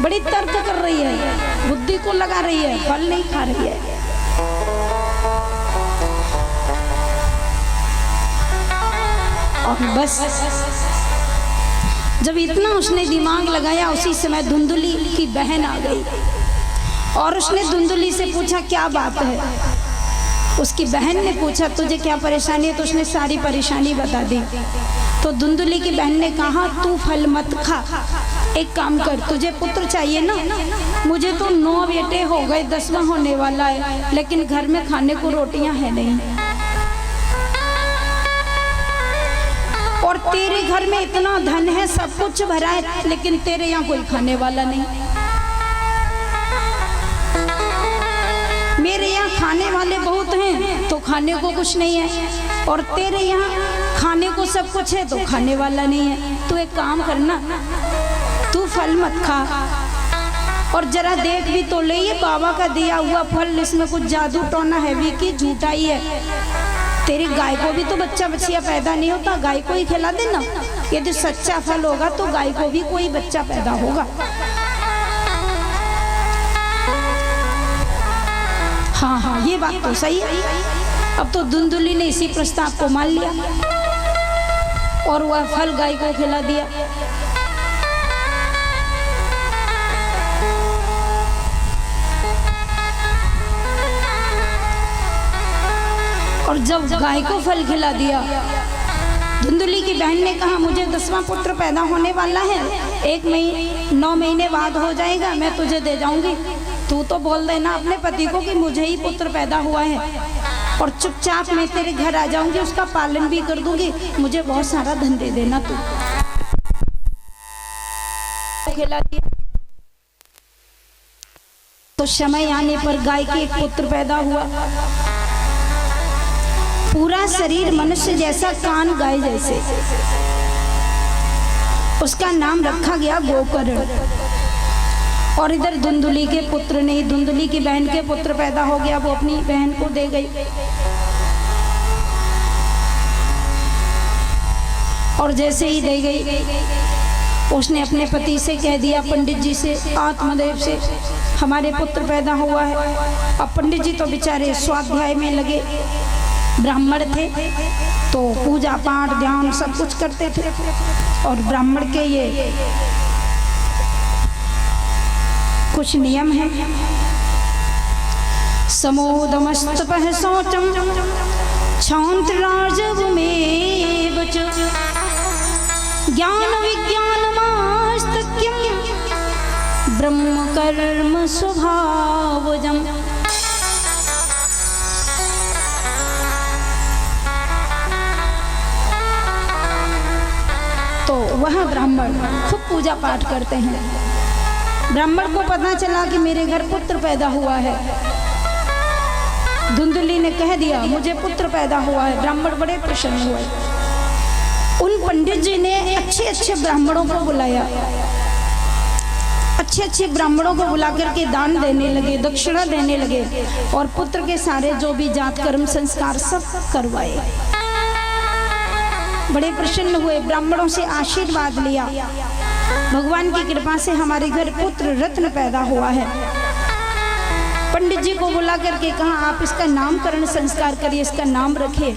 बड़ी तर्क कर रही है, बुद्धि को लगा रही है, फल नहीं खा रही है। और बस जब इतना उसने दिमाग लगाया, उसी समय धुंधुली की बहन आ गई और उसने धुंधुली से पूछा क्या बात है। उसकी बहन ने पूछा तुझे क्या परेशानी है, तो उसने सारी परेशानी बता दी। तो धुंधुली की बहन ने कहा तू फल मत खा, एक काम कर, तुझे पुत्र चाहिए ना, मुझे तो 9 बेटे हो गए, 10वां होने वाला है, लेकिन घर में खाने को रोटियां है नहीं, और तेरे घर में इतना धन है, सब कुछ भरा है, लेकिन तेरे यहाँ कोई खाने वाला नहीं। मेरे यहाँ खाने वाले बहुत हैं तो खाने को कुछ नहीं है, और तेरे यहाँ खाने को सब कुछ है तो खाने वाला नहीं है। तू एक काम करना, तू फल मत खा और जरा देख भी तो ले, ये बाबा का दिया हुआ फल, इसमें कुछ जादू टोना है भी कि झूठा ही है। तेरी गाय को भी तो बच्चा बच्चिया पैदा नहीं होता, गाय को ही खिला देना, यदि सच्चा फल होगा तो गाय को भी कोई बच्चा पैदा होगा। हाँ हाँ, ये बात तो सही है। अब तो धुंधुली ने इसी प्रस्ताव को मान लिया और वह फल गाय को खिला दिया। और जब गाय को फल खिला दिया, धुंधुली की बहन ने कहा मुझे 10वां पुत्र पैदा होने वाला है, 9 महीने बाद हो जाएगा, मैं तुझे दे जाऊंगी, तू तो बोल देना अपने पति को कि मुझे ही पुत्र पैदा हुआ है, और चुपचाप मैं तेरे घर आ जाऊंगी, उसका पालन भी कर दूंगी, मुझे बहुत सारा धन दे देना तू। खिला दिया तो समय आने पर गाय के एक पुत्र पैदा हुआ, पूरा शरीर मनुष्य जैसा, कान गाय जैसे। उसका नाम रखा गया गोकर्ण। और इधर धुंधुली के पुत्र नहीं, धुंधुली की बहन के पुत्र पैदा हो गया, वो अपनी बहन को दे गई। और जैसे ही दे गई, उसने अपने पति से कह दिया, पंडित जी से, आत्मदेव से, हमारे पुत्र पैदा हुआ है। अब पंडित जी तो बेचारे स्वाध्याय में लगे, ब्राह्मण थे तो पूजा पाठ ध्यान सब कुछ करते थे, और ब्राह्मण के ये कुछ नियम है। समोदमस्तपः शौचम क्षान्तिराजवमेव च ज्ञान विज्ञानमास्तिक्यं ब्रह्म कर्म स्वभावजम्। तो वह ब्राह्मण खूब पूजा पाठ करते हैं। ब्राह्मण को पता चला कि मेरे घर पुत्र पैदा हुआ है। धुंधुली ने कह दिया मुझे पुत्र पैदा हुआ है। ब्राह्मण बड़े प्रसन्न हुए। उन पंडित जी ने अच्छे अच्छे ब्राह्मणों को बुलाया, अच्छे अच्छे ब्राह्मणों को बुला करके दान देने लगे, दक्षिणा देने लगे, और पुत्र के सारे जो भी जात कर्म संस्कार सब करवाए। बड़े प्रसन्न हुए, ब्राह्मणों से आशीर्वाद लिया, भगवान की कृपा से हमारे घर पुत्र रत्न पैदा हुआ है। पंडित जी को बुला करके कहा आप इसका नामकरण संस्कार करिए, इसका नाम रखिए।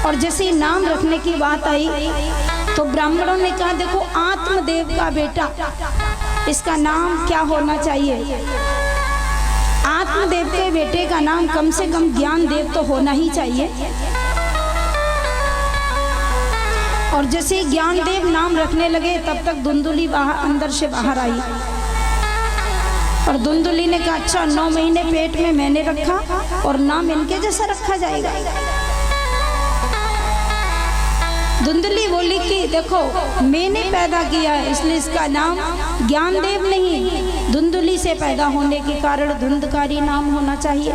और जैसे ही नाम रखने की बात आई तो ब्राह्मणों ने कहा देखो आत्मदेव का बेटा, इसका नाम क्या होना चाहिए? आत्मदेव के बेटे का नाम कम से कम ज्ञान देव तो होना ही चाहिए। और जैसे ही ज्ञान देव नाम रखने लगे तब तक धुंधुली अंदर से बाहर आई, और धुंधुली ने कहा अच्छा 9 महीने पेट में मैंने रखा और नाम इनके जैसा रखा जाएगा। धुंधुली बोली कि देखो मैंने पैदा किया है इसलिए इसका नाम ज्ञानदेव नहीं, धुंधली से पैदा होने के कारण धुंधकारी नाम होना चाहिए।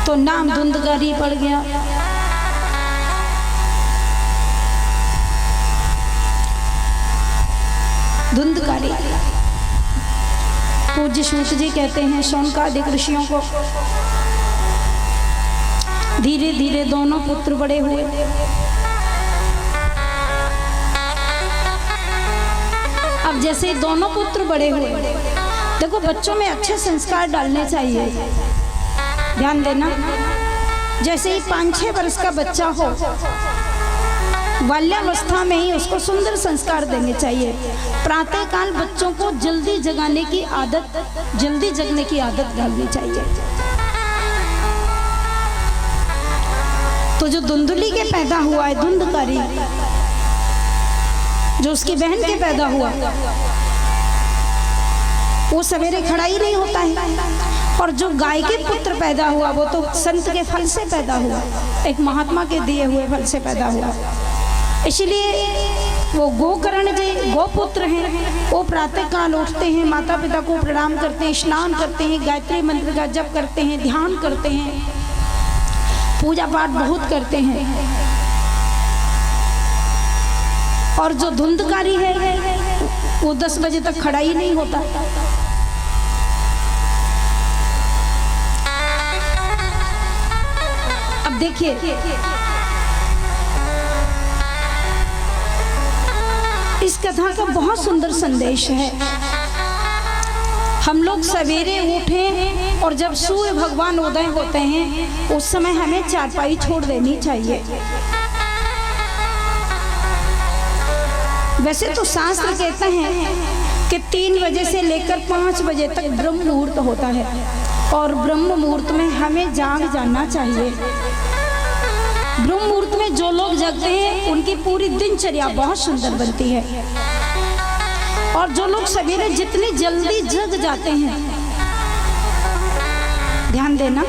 तो नाम धुंधकारी पड़ गया। धुंधकारी पूज्य सूत जी कहते हैं शौनकादिक ऋषियों को, धीरे धीरे दोनों पुत्र बड़े हुए। अब जैसे दोनों पुत्र बड़े हुए, देखो बच्चों में अच्छे संस्कार डालने चाहिए, ध्यान देना। जैसे ही 5-6 वर्ष का बच्चा हो, बाल्यावस्था में ही उसको सुंदर संस्कार देने चाहिए। प्रातः काल बच्चों को जल्दी जगाने की आदत, जल्दी जगने की आदत डालनी चाहिए। तो जो धुंधली के पैदा हुआ है, धुंधकारी, जो उसकी बहन के पैदा हुआ, वो सवेरे खड़ा ही नहीं होता है। और जो गाय के पुत्र पैदा हुआ वो तो संत के फल से पैदा हुआ, एक महात्मा के दिए हुए फल से पैदा हुआ। इसलिए वो गोकर्ण जी गोपुत्र हैं, वो प्रातः काल उठते हैं, माता पिता को प्रणाम करते हैं, स्नान करते हैं, गायत्री मंत्र का जप करते हैं, ध्यान करते हैं, पूजा पाठ बहुत करते हैं। और जो धुंधकारी है वो 10 बजे तक खड़ा ही नहीं होता। अब देखिए इस कथा का बहुत सुंदर संदेश है। हम लोग सवेरे उठें और जब सूर्य भगवान उदय होते हैं उस समय हमें चारपाई छोड़ देनी चाहिए। वैसे तो शास्त्र कहते हैं कि 3 बजे से लेकर 5 बजे तक ब्रह्म मुहूर्त होता है और ब्रह्म मुहूर्त में हमें जाग जाना चाहिए। ब्रह्म मुहूर्त में जो लोग जगते हैं उनकी पूरी दिनचर्या बहुत सुंदर बनती है। और जो लोग सवेरे जितनी जल्दी जग जाते हैं, ध्यान देना,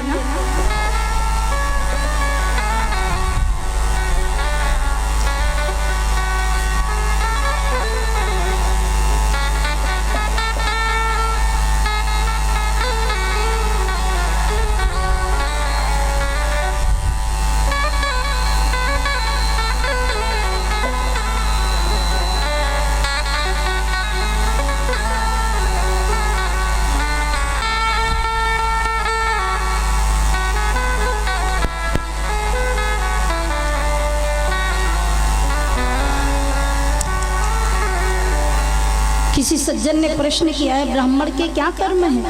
किसी सज्जन ने प्रश्न किया है ब्राह्मण के क्या कर्म है?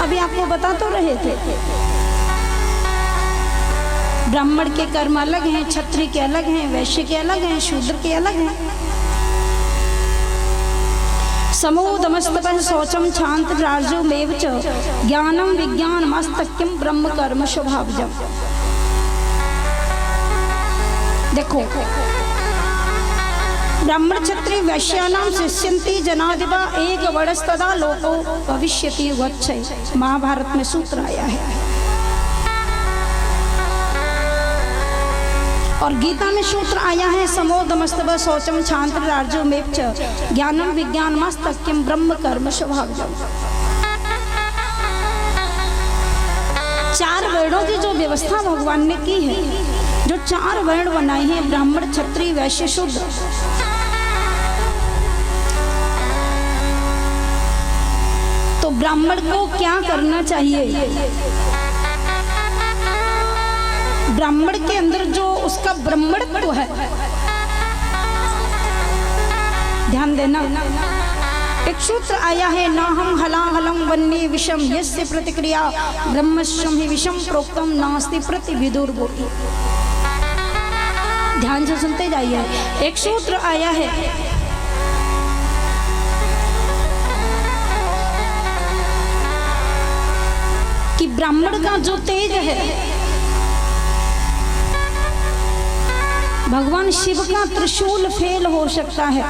अभी आपको बता तो रहे थे, ब्राह्मण के कर्म अलग हैं, क्षत्रिय के अलग हैं, वैश्य के अलग हैं, शूद्र के अलग हैं। समोदमस्तपः शौचम क्षांत राजोमेव च ज्ञानम विज्ञानमस्तक्यम ब्रह्म कर्म स्वभावजम्। देखो ब्राह्मण क्षत्रिय वैश्यानां शिष्यन्ति जनाधिपा एक वर्षस्तदा लोको भविष्यति गच्छति, महाभारत में सूत्र आया है। और गीता में सूत्र आया है समोदमस्तपः शौचम क्षांत राजोमेव च ज्ञानम विज्ञानमस्तक्यम ब्रह्म कर्म स्वभावजम्। 4 वर्णों की जो व्यवस्था भगवान ने की है, जो 4 वर्ण बनाए हैं, ब्राह्मण क्षत्रिय वैश्य शूद्र, तो ब्राह्मण को क्या करना चाहिए? ब्राह्मण के अंदर जो उसका ब्राह्मणत्व है, ध्यान देना, एक सूत्र आया है ना हम हलाहलम वन्य विषम यस्य प्रतिक्रिया ब्रह्मस्वम ही विषम प्रोक्तम नास्ति प्रतिविदुर्बोधि। ध्यान से सुनते जाइए। एक सूत्र आया है कि ब्राह्मण का जो तेज है भगवान शिव का त्रिशूल फेल हो सकता है।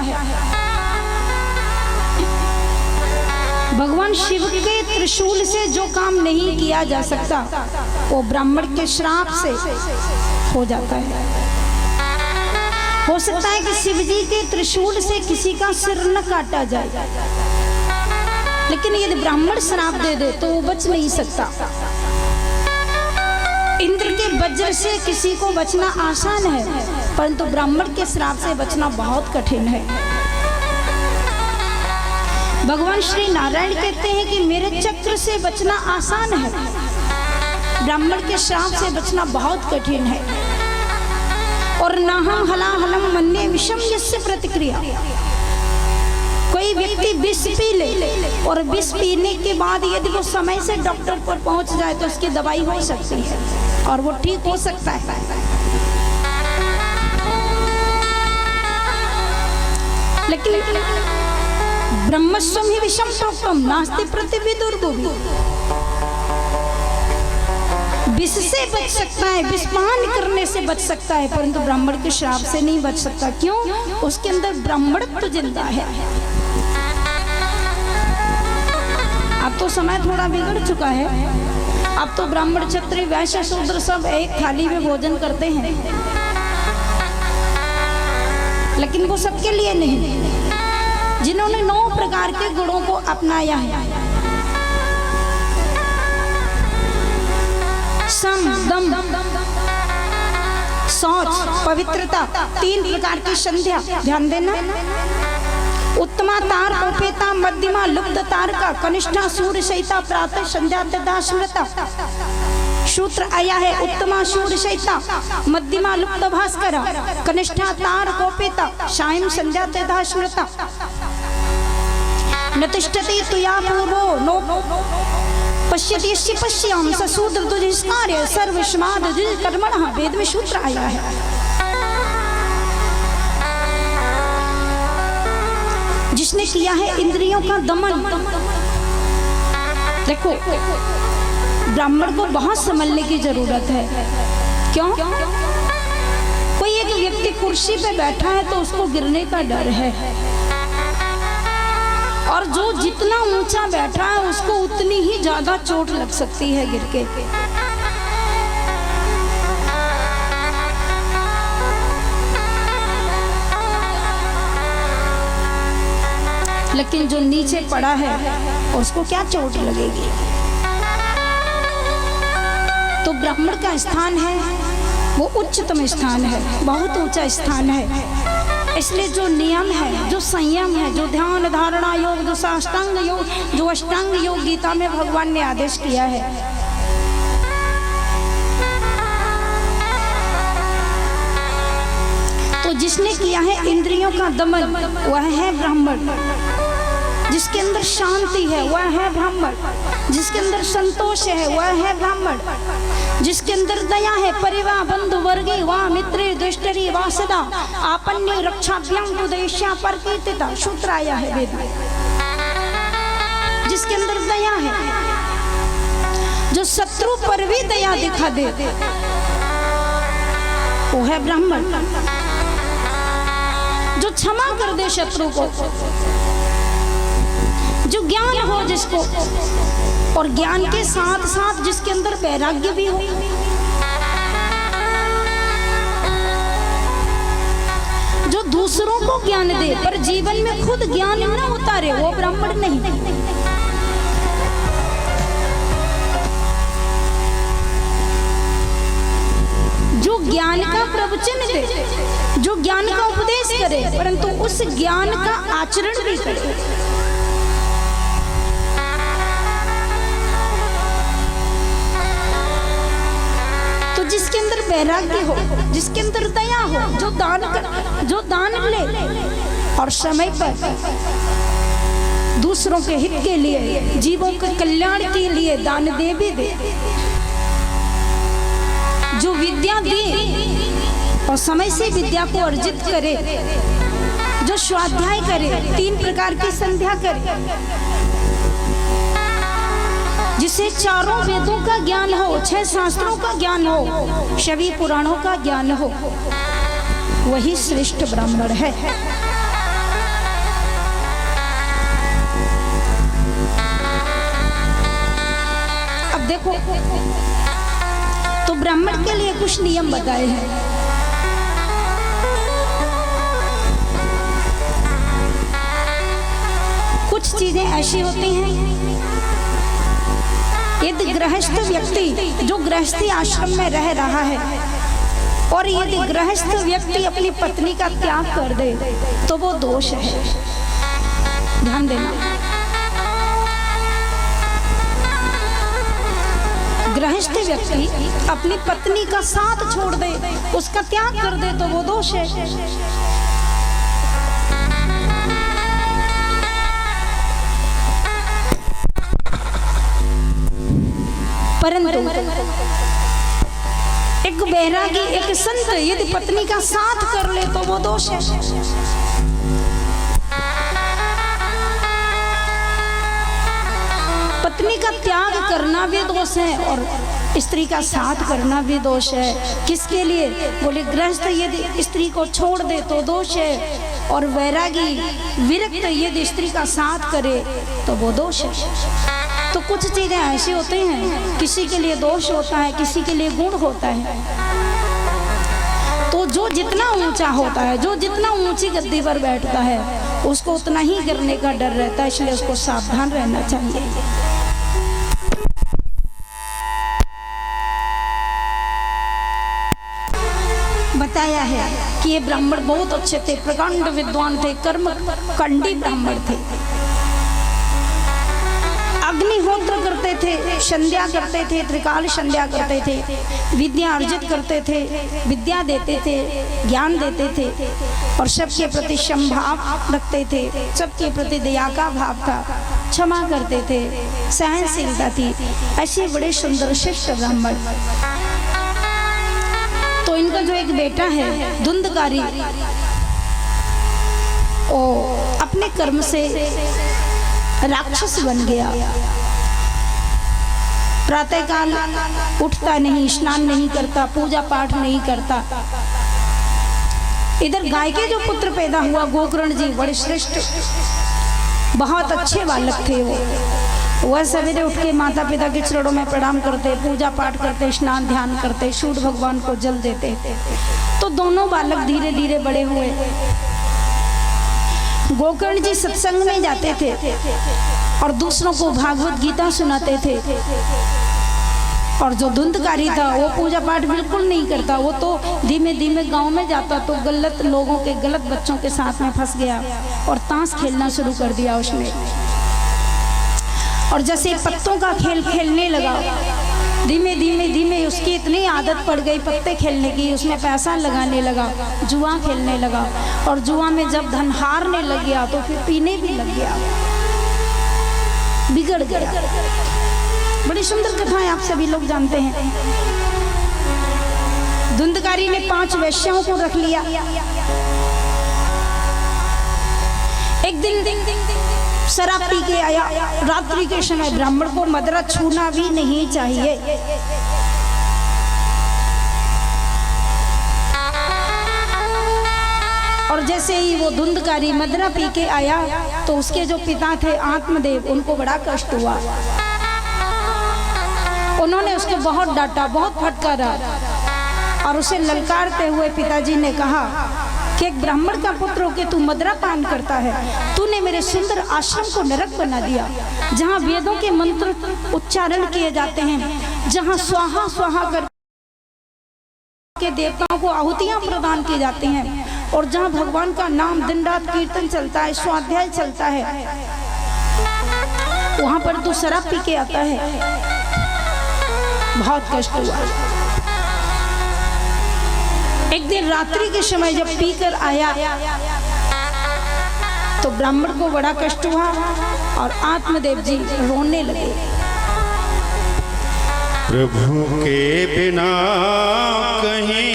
भगवान शिव के त्रिशूल से जो काम नहीं किया जा सकता वो ब्राह्मण के श्राप से हो जाता है। हो सकता है कि शिव जी के त्रिशूल से किसी का सिर न काटा जाए, लेकिन यदि ब्राह्मण श्राप दे दे तो वो बच नहीं सकता। इंद्र के वज्र से किसी को बचना आसान है, परंतु ब्राह्मण के श्राप से बचना बहुत कठिन है। भगवान श्री नारायण कहते हैं कि मेरे चक्र से बचना आसान है, ब्राह्मण के श्राप से बचना बहुत कठिन है। और नाहम हलाहलम मन्ये विषम यस्य प्रतिक्रिया। कोई व्यक्ति विष पी ले और विष पीने के बाद यदि वो समय से डॉक्टर पर पहुंच जाए तो उसकी दवाई हो सकती है और वो ठीक हो सकता है। लेकिन ब्रह्मस्वम ही विषम प्रोक्तम नास्ति प्रतिविदुर्भुवि। विष से बच सकता है, विषपान करने से बच सकता है, परंतु ब्राह्मण के श्राप से नहीं बच सकता। क्यों? उसके अंदर ब्राह्मणत्व जिंदा है। अब तो समय थोड़ा बिगड़ चुका है, अब तो ब्राह्मण क्षत्रिय वैश्य शूद्र सब एक थाली में भोजन करते हैं, लेकिन वो सबके लिए नहीं। जिन्होंने 9 प्रकार के गुणों को अपनाया है, सम, दम, शौच, पवित्रता, 3 प्रकार की संध्या, ध्यान देना। उत्तमा तार उपेता, मध्यमा लुप्त तारका, कनिष्ठा सूर्य सहिता, प्रातः संध्या तथा स्मृता। सूत्र आया है उत्तमा सूर्य सहिता, मध्यमा लुप्त भास्कर, कनिष्ठा तार कोपेता, सायं संध्या तथा स्मृता। न तिष्ठति तुया पूर्वो नो पश्यति यस्य पश्याम स शूद्र दुष्कार्य सर्वस्माद् कर्मणः। वेद में सूत्र आया है। जिसने किया है इंद्रियों का दमन। देखो, ब्राह्मण को बहुत संभलने की जरूरत है। क्यों? कोई एक व्यक्ति कुर्सी पे बैठा है तो उसको गिरने का डर है, और जो जितना ऊंचा बैठा है उसको उतनी ही ज्यादा चोट लग सकती है गिर के। लेकिन जो नीचे पड़ा है उसको क्या चोट लगेगी? तो ब्राह्मण का स्थान है वो उच्चतम स्थान है, बहुत ऊंचा स्थान है। इसलिए जो नियम है, जो संयम है, जो ध्यान धारणा योग, जो साष्टांग योग, जो अष्टांग योग गीता में भगवान ने आदेश किया है, तो जिसने किया है इंद्रियों का दमन वह है ब्राह्मण। जिसके अंदर शांति है वह है ब्राह्मण। जिसके अंदर संतोष है वह है ब्राह्मण। जिसके अंदर दया है, परिवार बंधु वर्गे वा मित्रे दुष्टरी वा सदा आपन्य रक्षाभ्याम उदेश्या परकीर्तिता। सूत्र आया है वेद में। जिसके अंदर दया है, जो शत्रु पर भी दया दिखा दे, वो है ब्राह्मण। जो क्षमा कर दे शत्रु को, जो ज्ञान हो जिसको, और ज्ञान के साथ साथ जिसके अंदर वैराग्य भी हो, जो दूसरों को ज्ञान दे पर जीवन में खुद ज्ञान न उतारे, वो ब्राह्मण नहीं। जो ज्ञान का प्रवचन दे, जो ज्ञान का उपदेश करे, परंतु उस ज्ञान का आचरण भी करे, जिसके अंदर वैराग्य हो, जिसके अंदर दया हो, जो दान ले और समय पर दूसरों के हित के लिए, जीवों के कल्याण के लिए दान दे भी दे, जो विद्या दे और समय से विद्या को अर्जित करे, जो स्वाध्याय करे, 3 प्रकार की संध्या करे, जिसे 4 वेदों का ज्ञान हो, 6 शास्त्रों का ज्ञान हो, सभी पुराणों का ज्ञान हो, वही श्रेष्ठ ब्राह्मण है। अब देखो, तो ब्राह्मण के लिए कुछ नियम बताए हैं। कुछ चीजें ऐसी होती हैं, यदि गृहस्थ व्यक्ति जो गृहस्थी आश्रम में रह रहा है और यदि गृहस्थ व्यक्ति अपनी पत्नी का त्याग कर दे तो वो दोष है। ध्यान देना, गृहस्थ व्यक्ति अपनी पत्नी का साथ छोड़ दे, उसका त्याग कर दे तो वो दोष है। परंतु एक बैरागी, एक संत यदि पत्नी का साथ कर ले तो वो दोष है। पत्नी का त्याग करना भी दोष है और स्त्री का साथ करना भी दोष है। किसके लिए? बोले गृहस्थ यदि स्त्री को छोड़ दे तो दोष है, और वैरागी विरक्त यदि स्त्री का साथ करे तो वो दोष है। तो कुछ चीजें ऐसी होती हैं, किसी के लिए दोष होता है, किसी के लिए गुण होता है। तो जो जितना ऊंचा होता है, जो जितना ऊंची गद्दी पर बैठता है, उसको उतना ही गिरने का डर रहता है, इसलिए उसको सावधान रहना चाहिए। बताया है कि ये ब्राह्मण बहुत अच्छे थे, प्रकांड विद्वान थे, कर्म कंडी ब्राह्मण थे। अग्निहोत्र करते थे, संध्या करते थे, त्रिकाल संध्या करते थे, विद्या अर्जित करते थे, विद्या देते थे, ज्ञान देते थे, और सबके प्रति समभाव रखते थे, सबके प्रति दया का भाव था, क्षमा करते थे, सहनशीलता थी। ऐसे बड़े सुंदर श्रेष्ठ ब्राह्मण। तो इनका जो एक बेटा है धुंधकारी, वो अपने कर्म से राक्षस बन गया। प्रातःकाल उठता नहीं, स्नान नहीं करता, पूजा पाठ नहीं करता। इधर गाय के जो पुत्र पैदा हुआ गोकर्ण जी, बड़े श्रेष्ठ बहुत अच्छे बालक थे वो। वह सवेरे उठ के माता पिता के चरणों में प्रणाम करते, पूजा पाठ करते, स्नान ध्यान करते, सूर्य भगवान को जल देते। तो दोनों बालक धीरे धीरे बड़े हुए। गोकर्ण जी सत्संग में जाते थे और दूसरों को भागवत गीता सुनाते थे। और जो धुंधकारी था वो पूजा पाठ बिल्कुल नहीं करता, वो तो धीमे धीमे गांव में जाता तो गलत लोगों के, गलत बच्चों के साथ में फंस गया और ताश खेलना शुरू कर दिया उसने। और जैसे पत्तों का खेल खेलने लगा, धीमे धीमे धीमे उसकी इतनी आदत पड़ गई पत्ते खेलने की, उसमें पैसा लगाने लगा, जुआ खेलने लगा। और जुआ में जब धन हारने लग गया तो फिर पीने भी लग गया, बिगड़ गया। बड़ी सुंदर कथाएं आप सभी लोग जानते हैं। धुंधकारी ने 5 वैश्याओं को रख लिया। एक दिन शराब पी के आया, रात्रि के समय। ब्राह्मण को मदिरा छूना भी नहीं चाहिए। और जैसे ही वो धुंधकारी मदिरा पी के आया तो उसके जो पिता थे आत्मदेव, उनको बड़ा कष्ट हुआ। उन्होंने उसको बहुत डांटा, बहुत फटकारा, और उसे ललकारते हुए पिताजी ने कहा कि एक ब्राह्मण का पुत्र होकर तू मदिरा पान करता है, तूने मेरे सुंदर आश्रम को नरक बना दिया, जहाँ वेदों के मंत्र उच्चारण किए जाते हैं, जहाँ स्वाहा स्वाहा कर के देवताओं को आहुतियां प्रदान की जाती हैं, और जहाँ भगवान का नाम दिन रात कीर्तन चलता है, स्वाध्याय चलता है, वहां पर तू शराब पी के आता है। बहुत कष्ट हुआ। एक दिन रात्रि के समय जब पीकर आया तो ब्राह्मण को बड़ा कष्ट हुआ और आत्मदेव जी रोने लगे। प्रभु के बिना कहीं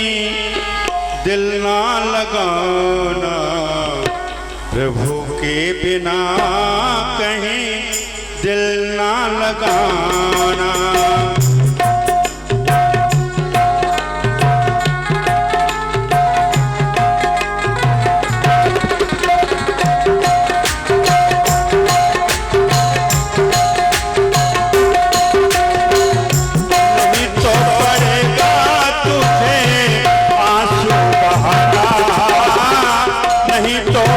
दिल ना लगाना, प्रभु के बिना कहीं दिल ना लगाना।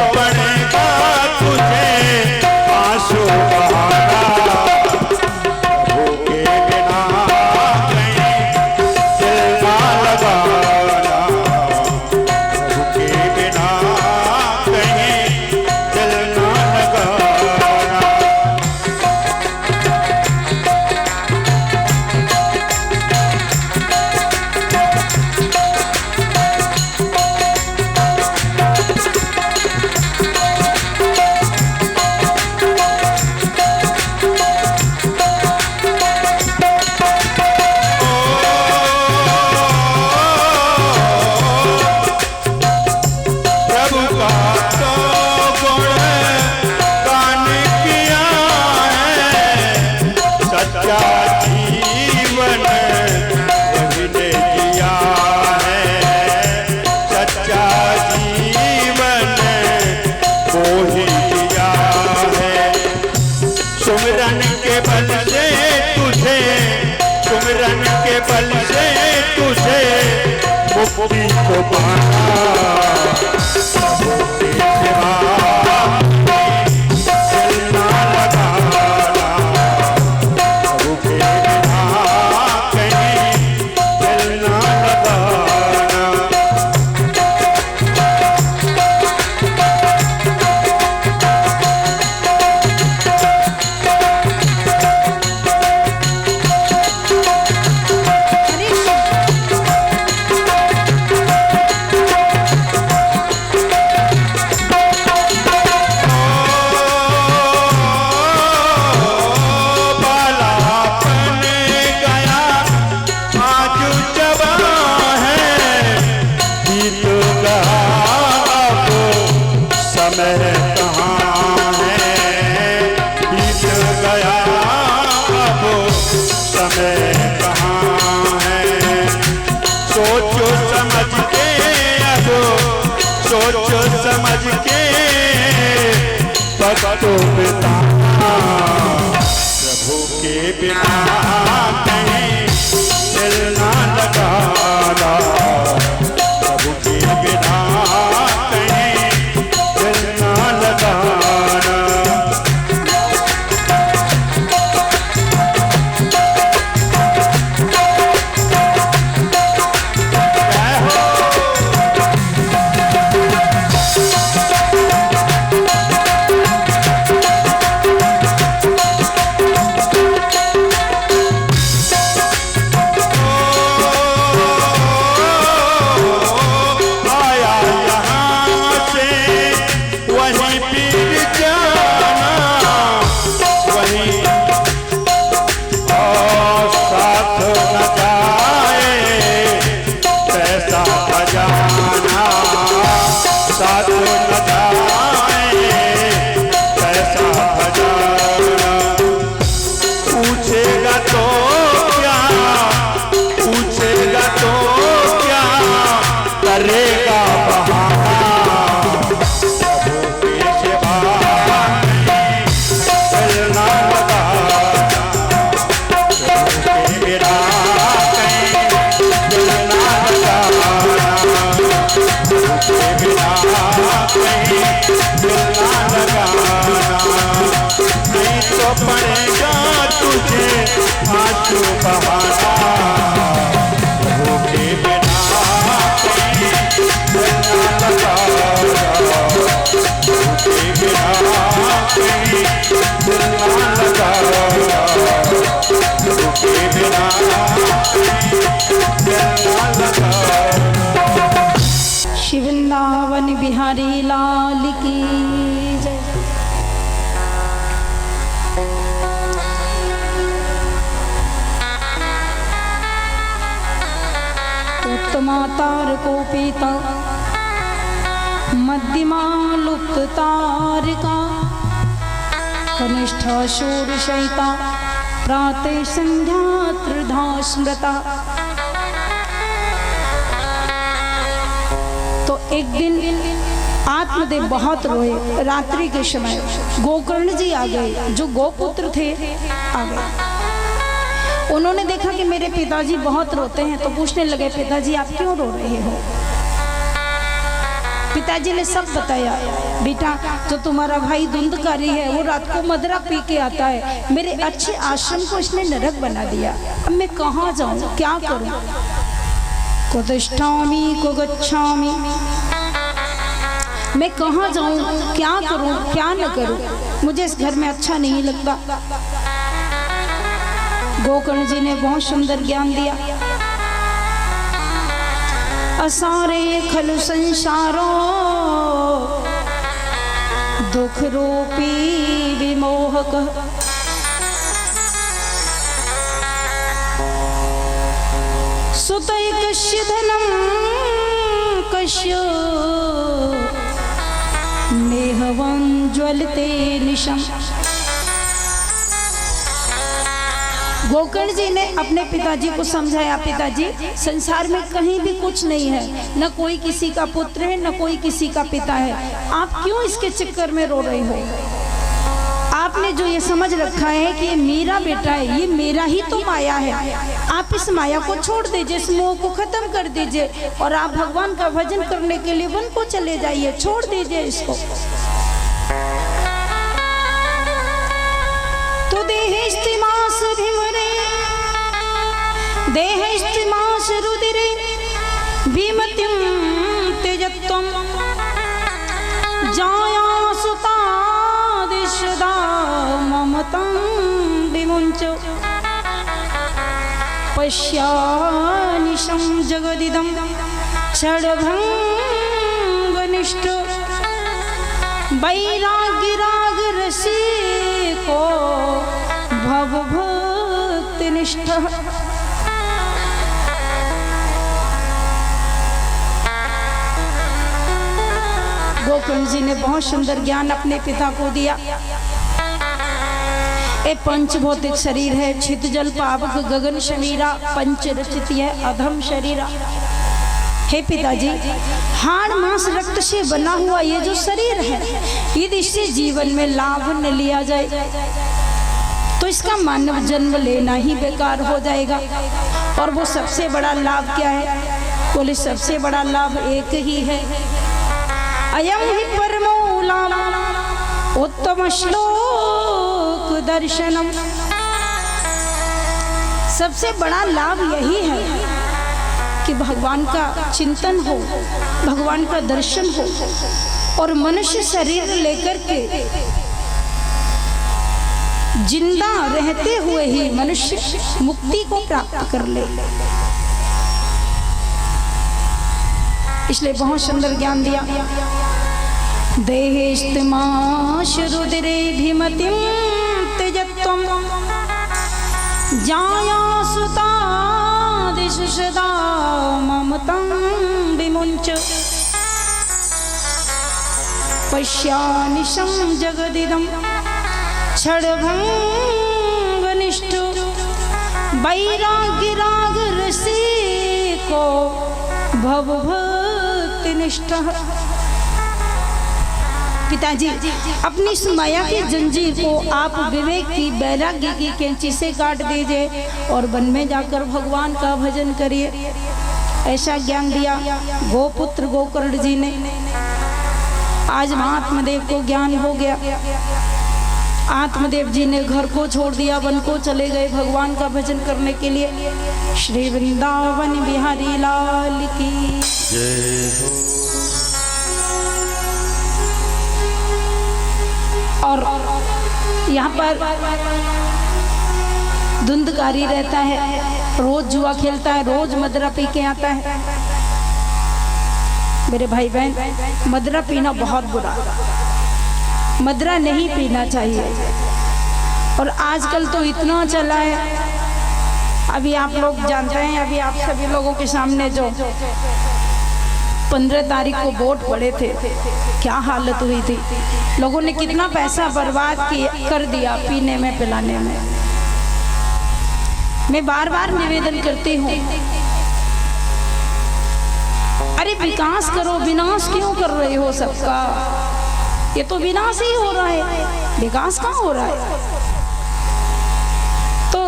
पड़ेगा तुझे आंसू बहाना, प्रभु के बिना कहीं दिल ना लगाना, प्रभु के बिना कहीं दिल ना लगाना। प्रभु का तो गुण गान किया है, सच्चा जीवन प्रभु ने दिया है, सच्चा जीवन वो ही दिया है। सुमिरन के बल से तुझे, सुमिरन के बल से तुझे मुक्ति को पाना, प्रभु के सिवा दिल ना लगाना, प्रभु के बिना कहीं दिल ना लगाना। बालापन गया आज जवा है, बीत गया अब समय कहाँ है, बीत गया अब समय कहाँ है। सोचो समझ के अब, सोचो समझ के भक्तों बिताना, प्रभु के बिना कहीं दिल ना लगाना, प्रभु के बिना कहीं दिल ना लगाना। जय हो। आया यहाँ से वहीं पीर जाना, वहीं और साथ न जाए पैसा खजाना, साथ न जाए पैसा खजाना। पूछेगा तो क्या, पूछेगा तो क्या करेगा बहाना, प्रभु के सिवा कहीं दिल ना लगाना, प्रभु के बिना कहीं दिल ना लगाना, प्रभु के बिना कहीं दिल ना लगाना। नहीं तो पड़ेगा तुझे आंसू बहाना, प्रभु के बिना कहीं दिल ना लगाना, प्रभु के बिना कहीं दिल ना लगाना, प्रभु के बिना कहीं दिल ना लगाना। श्री वृंदावन बिहारी लाल की जय। उत्तमा तारको पीता, मध्यमा लुप्त तारिका, कनिष्ठा षोडशयिता, प्रातः संध्या त्रिधा स्मृता। तो एक दिन आत्मदेव बहुत रोए। रात्रि के समय गोकर्ण जी आ गए, जो गोपुत्र थे आ गए। उन्होंने देखा कि मेरे पिताजी बहुत रोते हैं, तो पूछने लगे, पिताजी आप क्यों रो रहे हो? पिताजी ने सब बताया। बेटा जो तुम्हारा भाई धुंधकारी है वो रात को मदरा पी के आता है, मेरे अच्छे आश्रम को इसने नरक बना दिया। अब मैं कहाँ जाऊँ, क्या करूँ? को तिष्ठामि को गच्छामि, मैं कहाँ जाऊँ, क्या करूँ क्या न करूँ, मुझे इस घर में अच्छा नहीं लगता। गोकर्ण जी ने बहुत सुंदर ज्ञान दिया। असारे खलु संसारो दुख रूपी विमोहक, सुतै कस्य धनं कस्य नेहवं ज्वलते निशम। गोकर्ण जी ने अपने पिताजी को समझाया, पिताजी संसार में कहीं भी कुछ नहीं है, न कोई किसी का पुत्र है न कोई किसी का पिता है, आप क्यों इसके चक्कर में रो रहे हो? आपने जो ये समझ रखा है कि ये मेरा बेटा है, ये मेरा ही तो माया है, आप इस माया को छोड़ दीजिए, इस मोह को खत्म कर दीजिए और आप भगवान का भजन करने के लिए वन को चले जाइए, छोड़ दीजिए इसको। तो देहेस्तिमास भीमरे देहेस्तिमास रुदिरे भीमतिं तेजत्वं जाया सुतादिशदा ममतं विमुञ्च पश्यानिशं जगदिदं क्षणभङ्गनिष्ठ वैराग्यरागरसिको भवभक्तिनिष्ठः। गोकर्ण जी ने बहुत सुंदर ज्ञान अपने पिता को दिया। ए पंच भौतिक शरीर है, छित जल पावक गगन शरीरा, पंच रचित है अधम शरीरा। हे पिताजी, हाड़ मांस रक्त से बना हुआ ये जो शरीर है, यदि इससे जीवन में लाभ न लिया जाए तो इसका मानव जन्म लेना ही बेकार हो जाएगा। और वो सबसे बड़ा लाभ क्या है? बोले सबसे बड़ा लाभ एक ही है, अयम ही परमो लाभ उत्तम श्लोक दर्शनम। सबसे बड़ा लाभ यही है कि भगवान का चिंतन हो, भगवान का दर्शन हो और मनुष्य शरीर लेकर के जिंदा रहते हुए ही मनुष्य मुक्ति को प्राप्त कर ले। इसलिए बहुत सुंदर ज्ञान दिया। देहेस्तिमाश रुदिरे भीमतिं तेजत्वं जाया सुतादिषु सदा ममतं विमुञ्च पश्यानिशं जगदिदं क्षणभङ्गनिष्ठ वैराग्यरागरसिको भवभक्तिनिष्ठः। पिताजी, अपनी इस माया की जंजीर को आप विवेक की वैराग्य की कैंची से काट दीजिए और वन में जाकर भगवान का भजन करिए। ऐसा ज्ञान दिया गोपुत्र गोकर्ण जी ने। आज महात्मदेव को ज्ञान हो गया। आत्मदेव जी ने घर को छोड़ दिया, वन को चले गए भगवान का भजन करने के लिए। श्री वृंदावन बिहारी लाल की जय हो। और यहाँ पर धुंधकारी रहता है, रोज जुआ खेलता है, रोज मदरा पी के आता है। मेरे भाई बहन, मदरा पीना बहुत बुरा, मदरा नहीं पीना चाहिए। और आजकल तो इतना चला है, अभी आप लोग जानते हैं, अभी आप सभी लोगों के सामने जो 15 तारीख को वोट पड़े थे, क्या हालत हुई थी। लोगों ने कितना पैसा बर्बाद कर दिया पीने में पिलाने में। मैं बार बार निवेदन करती हूँ, अरे विकास करो, विनाश क्यों कर रहे हो सबका? ये तो विनाश ही हो रहा है, विकास कहाँ हो रहा है? तो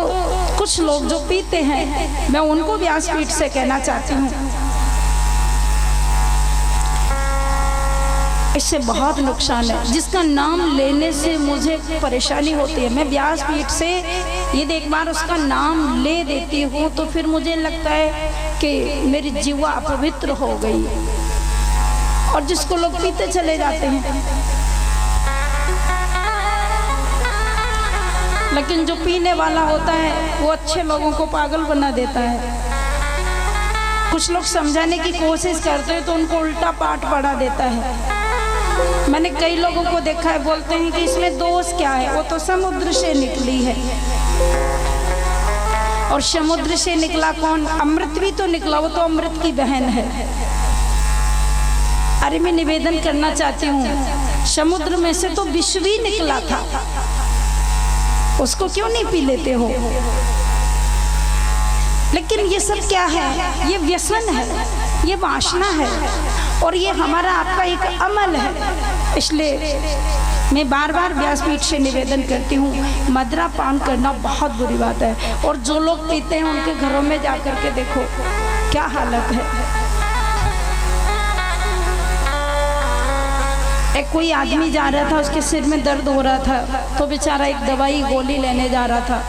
कुछ लोग जो पीते हैं, मैं उनको व्यासपीठ से कहना चाहती हूँ, इससे बहुत नुकसान है। जिसका नाम लेने से मुझे परेशानी होती है, मैं व्यासपीठ से यदि एक बार उसका नाम ले देती हूँ तो फिर मुझे लगता है कि मेरी जीवा अपवित्र हो गई। और जिसको लोग पीते चले जाते हैं, लेकिन जो पीने वाला होता है वो अच्छे लोगों को पागल बना देता है। कुछ लोग समझाने की कोशिश करते हैं तो उनको उल्टा पाठ पढ़ा देता है। मैंने कई लोगों को देखा है, बोलते हैं कि इसमें दोष क्या है, वो तो समुद्र से निकली है। और समुद्र से निकला कौन? अमृत भी तो निकला, वो तो अमृत की बहन है। अरे मैं निवेदन करना चाहती हूँ, समुद्र में से तो विष भी निकला था, उसको क्यों नहीं पी लेते हो? लेकिन ये सब क्या है? ये व्यसन है, ये वासना है, और ये हमारा आपका एक अमल है। इसलिए मैं बार बार व्यासपीठ से निवेदन करती हूँ, मदिरा पान करना बहुत बुरी बात है। और जो लोग पीते हैं उनके घरों में जाकर के देखो क्या हालत है। एक कोई आदमी जा रहा था, उसके सिर में दर्द हो रहा था, तो बेचारा एक दवाई गोली लेने जा रहा था।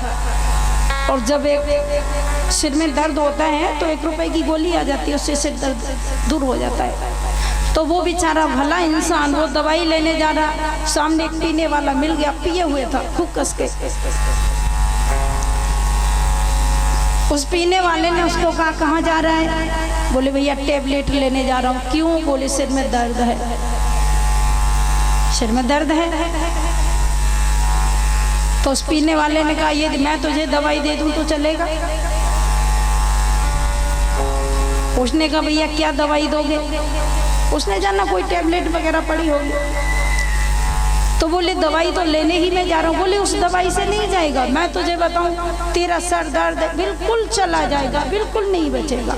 और जब एक सिर में दर्द होता है तो 1 रुपए की गोली आ जाती है, उससे सिर दर्द दूर हो जाता है। तो वो बेचारा भला इंसान वो दवाई लेने जा रहा, सामने एक पीने वाला मिल गया, पिए हुए था खूब कस के। उस पीने वाले ने उसको कहा कहाँ जा रहा है? बोले भैया टेबलेट लेने जा रहा हूँ। क्यों? बोले सिर में दर्द है। सिर में दर्द है तो उस पीने वाले ने कहा ये मैं तुझे दवाई दे दूं तो चलेगा? उसने कहा भैया क्या दवाई दोगे? उसने जाना कोई टेबलेट वगैरह पड़ी होगी। तो बोले दवाई तो लेने ही मैं जा रहा हूँ। बोले उस दवाई से नहीं जाएगा, मैं तुझे बताऊं तेरा सर दर्द बिल्कुल चला जाएगा, बिल्कुल नहीं बचेगा।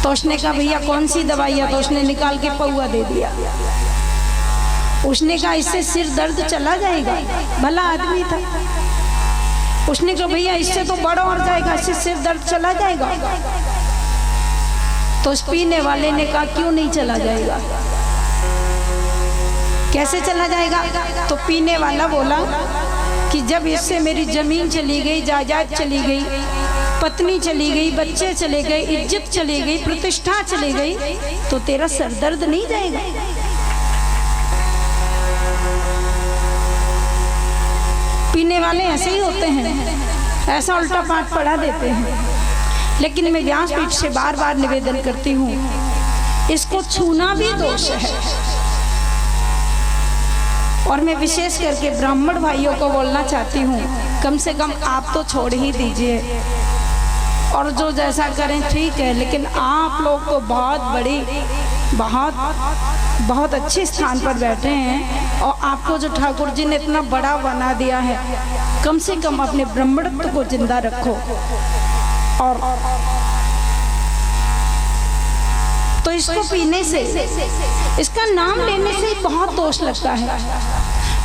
तो उसने कहा भैया कौन सी दवाई है? तो उसने निकाल के पौआ दे दिया। उसने कहा इससे सिर दर्द चला जाएगा? भला आदमी था। उसने कहा भैया इससे तो बड़ा और जाएगा, इससे सिर दर्द चला जाएगा? तो उस पीने वाले ने कहा क्यों नहीं चला जाएगा? कैसे चला जाएगा? तो पीने वाला बोला कि जब इससे मेरी जमीन चली गई, जायदाद चली गई, पत्नी चली गई, बच्चे चले गए, इज्जत चली गई, प्रतिष्ठा चली गई, तो तेरा सर दर्द नहीं जाएगा? पीने वाले ऐसे ही होते हैं, ऐसा उल्टा पाठ पढ़ा देते हैं। लेकिन मैं व्यासपीठ से बार बार निवेदन करती हूँ, इसको छूना भी दोष है। और मैं विशेष करके ब्राह्मण भाइयों को बोलना चाहती हूँ, कम से कम आप तो छोड़ ही दीजिए, और जो जैसा करें ठीक है, लेकिन आप लोग तो बहुत बड़ी बहुत अच्छे स्थान पर बैठे हैं, और आपको जो ठाकुर जी ने इतना बड़ा बना दिया है, कम से कम अपने ब्राह्मणत्व को जिंदा रखो। और तो इसको पीने से, इसका नाम लेने से बहुत दोष लगता है।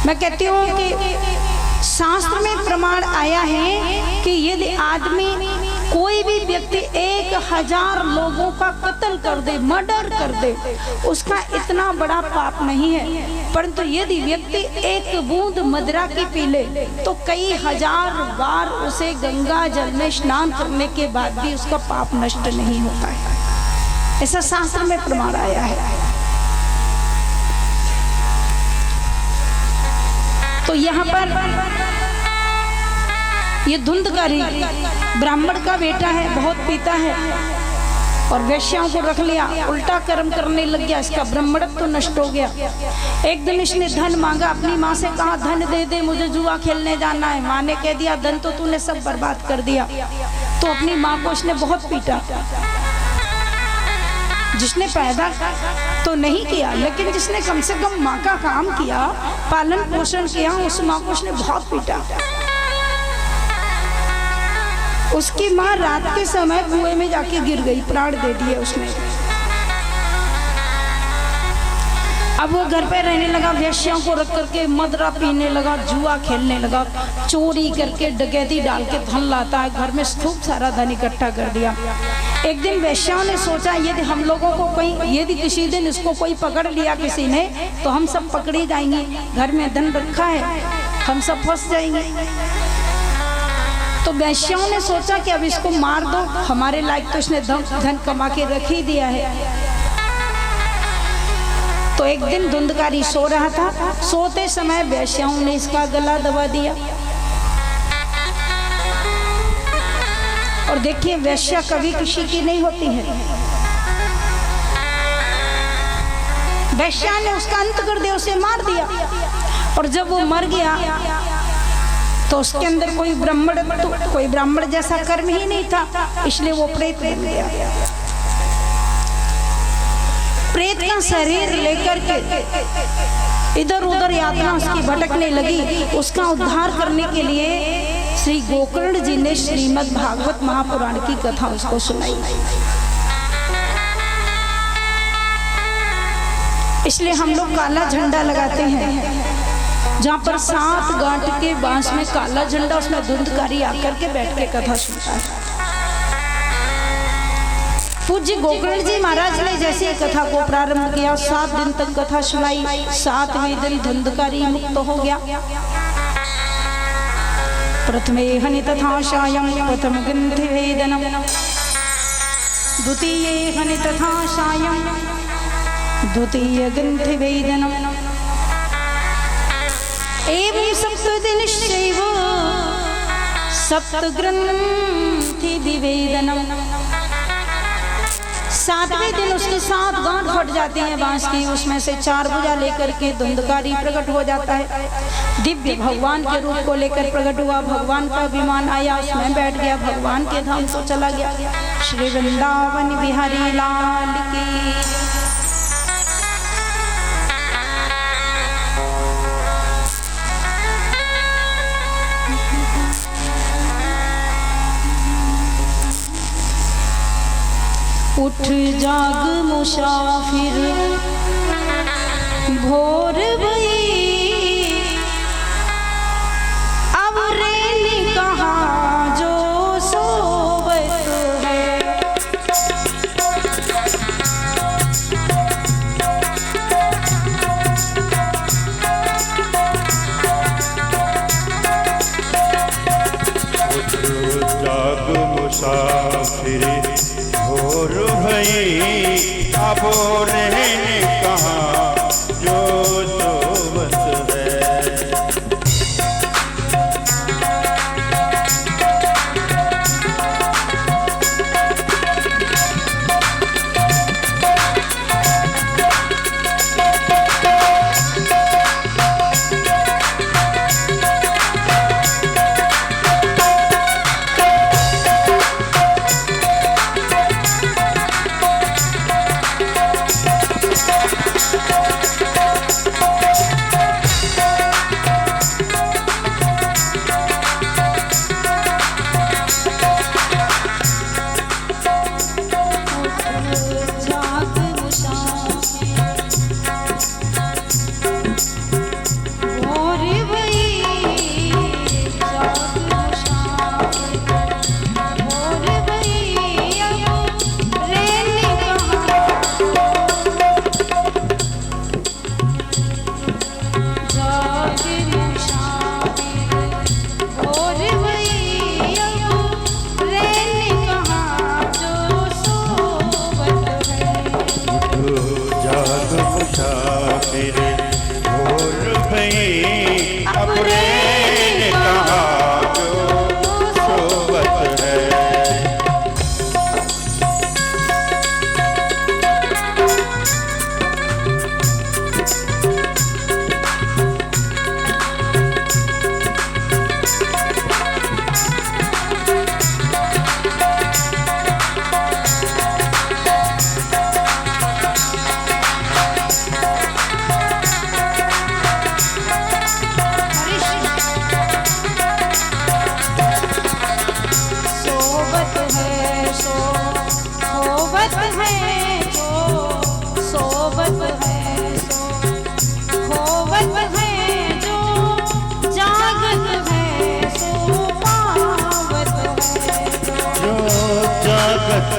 मैं कहती हूँ कि शास्त्र में प्रमाण आया है कि यदि आदमी कोई भी व्यक्ति 1000 लोगों का कत्ल कर दे, मर्डर कर दे, उसका इतना बड़ा पाप नहीं है। परंतु यदि व्यक्ति 1 बूंद मदिरा की पी ले तो कई 1000 बार उसे गंगा जल में स्नान करने के बाद भी उसका पाप नष्ट नहीं होता है। ऐसा शास्त्र में प्रमाण आया है। तो यहाँ पर ये धुंधकारी ब्राह्मण का बेटा है, बहुत पीता है और वेश्याओं को रख लिया, उल्टा कर्म करने लग गया, इसका ब्राह्मणत्व तो नष्ट हो गया। एक दिन इसने धन मांगा, अपनी माँ से कहा धन दे दे, मुझे जुआ खेलने जाना है। माँ ने कह दिया धन तो तूने सब बर्बाद कर दिया। तो अपनी माँ को इसने बहुत पीटा। जिसने पैदा तो नहीं किया, लेकिन जिसने कम से कम माँ का काम किया, पालन पोषण किया, उस माँ को उसने बहुत पीटा। उसकी माँ रात के समय कुएं में जाके गिर गई, प्राण दे दिए उसने। अब वो घर पे रहने लगा, वेश्याओं को रख करके मदरा पीने लगा, जुआ खेलने लगा, चोरी करके डकैती डाल के धन लाता है, घर में खूब सारा धन इकट्ठा कर दिया। एक दिन वेश्याओं ने सोचा यदि हम लोगों को कहीं, यदि किसी दिन इसको कोई पकड़ लिया किसी ने, तो हम सब पकड़े जाएंगे, घर में धन रखा है, हम सब फंस जाएंगे। तो वेश्याओं ने सोचा कि अब इसको मार दो, हमारे लायक तो इसने धन कमा के रख ही दिया है। तो एक दिन धुंधकारी सो रहा था, सोते समय वेश्याओं ने इसका गला दबा दिया। और देखिए वेश्या कभी किसी की नहीं होती है, वेश्या ने उसका अंत कर दिया, उसे मार दिया। और जब वो मर गया तो उसके अंदर कोई ब्राह्मण जैसा कर्म ही नहीं था, इसलिए वो प्रेत बन गया। प्रेत का शरीर लेकर के इधर उधर यात्रा उसकी भटकने लगी। उसका उद्धार करने के लिए श्री गोकर्ण जी ने श्रीमद् भागवत महापुराण की कथा उसको सुनाई। इसलिए हम लोग काला झंडा लगाते हैं, जहाँ पर 7 गांठ के बांस में काला झंडा, उसमें धुंधकारी आकर के बैठ के कथा सुनता है। पूज्य गोकर्ण जी महाराज ने जैसे कथा को प्रारंभ किया, 7 दिन तक कथा सुनाई। 7वें दिन धुंधकारी मुक्त हो गया। प्रथमे हनि तथा सायं प्रथम ग्रंथि वेदनम, द्वितीये हनि तथा सायं द्वितीय ग्रंथि वेदनम, एवं सप्तदिनश्चैव सप्तग्रंथि विवेदनम। 7वें दिन उसकी 7 गांठ फट जाती हैं बांस की, उसमें से 4 भुजा लेकर के धुंधकारी प्रकट हो जाता है। दिव्य भगवान के रूप को लेकर प्रकट हुआ, भगवान का विमान आया, उसमें बैठ गया, भगवान के धाम को चला गया। श्री वृंदावन बिहारी लाल की। उठ जाग मुसाफिर भोर भई, अब रेन कहाँ जो सोवत है। उठ जाग मुसाफिर भोर भई, अब रहने कहाँ जो सोवत है।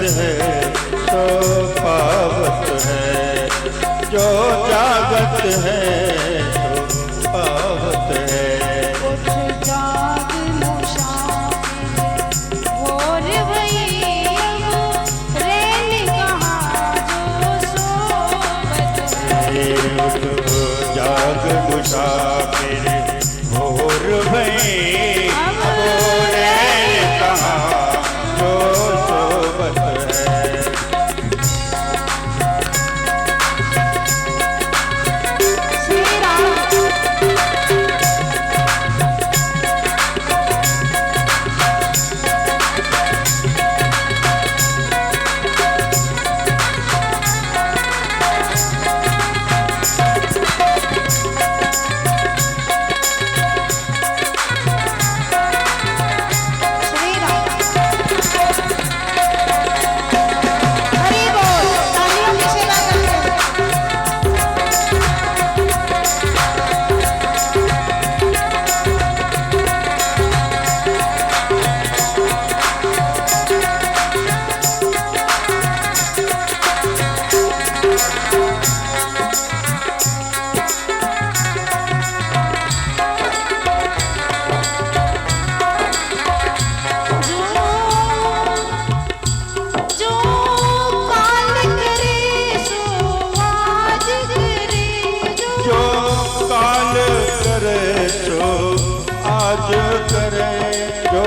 है सो पावत है, जो जागत है सो पावत है। उठ जाग मुसाफिर भोर भई अब रैन कहाँ जो सोबत है। उठ जाग मुसाफिर भोर भई अब रैन कहाँ जो सोबत है। श्री राम श्री राम हरि बोल। तालियों की सेवा करते हैं। जो काल करे सो आज करे, जो काल करे सो आज करे, जो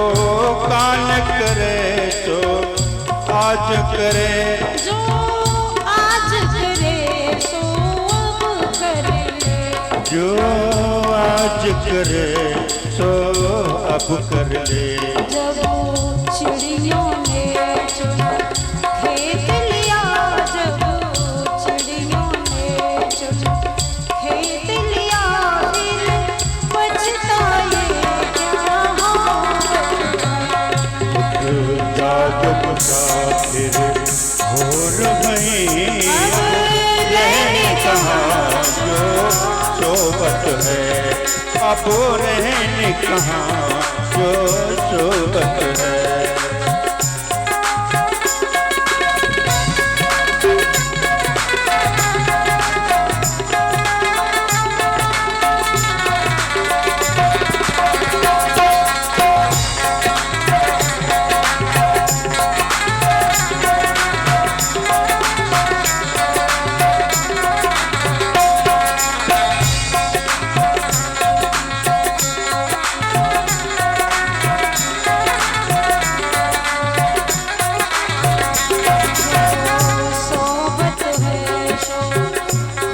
काल करे सो आज करे, जो आज करे सो अब करे। जो आज करे सो अब कर ले। जब चिड़ियों ने चुन खेत लिया, जब चिड़ियों ने चुन खेत लिया, फिर पछताए क्या होगा। जाग मुसाफिर भोर भई रहने कहाँ जो सोबत है, अब रहने कहाँ जो सोबत है। सोबत है सो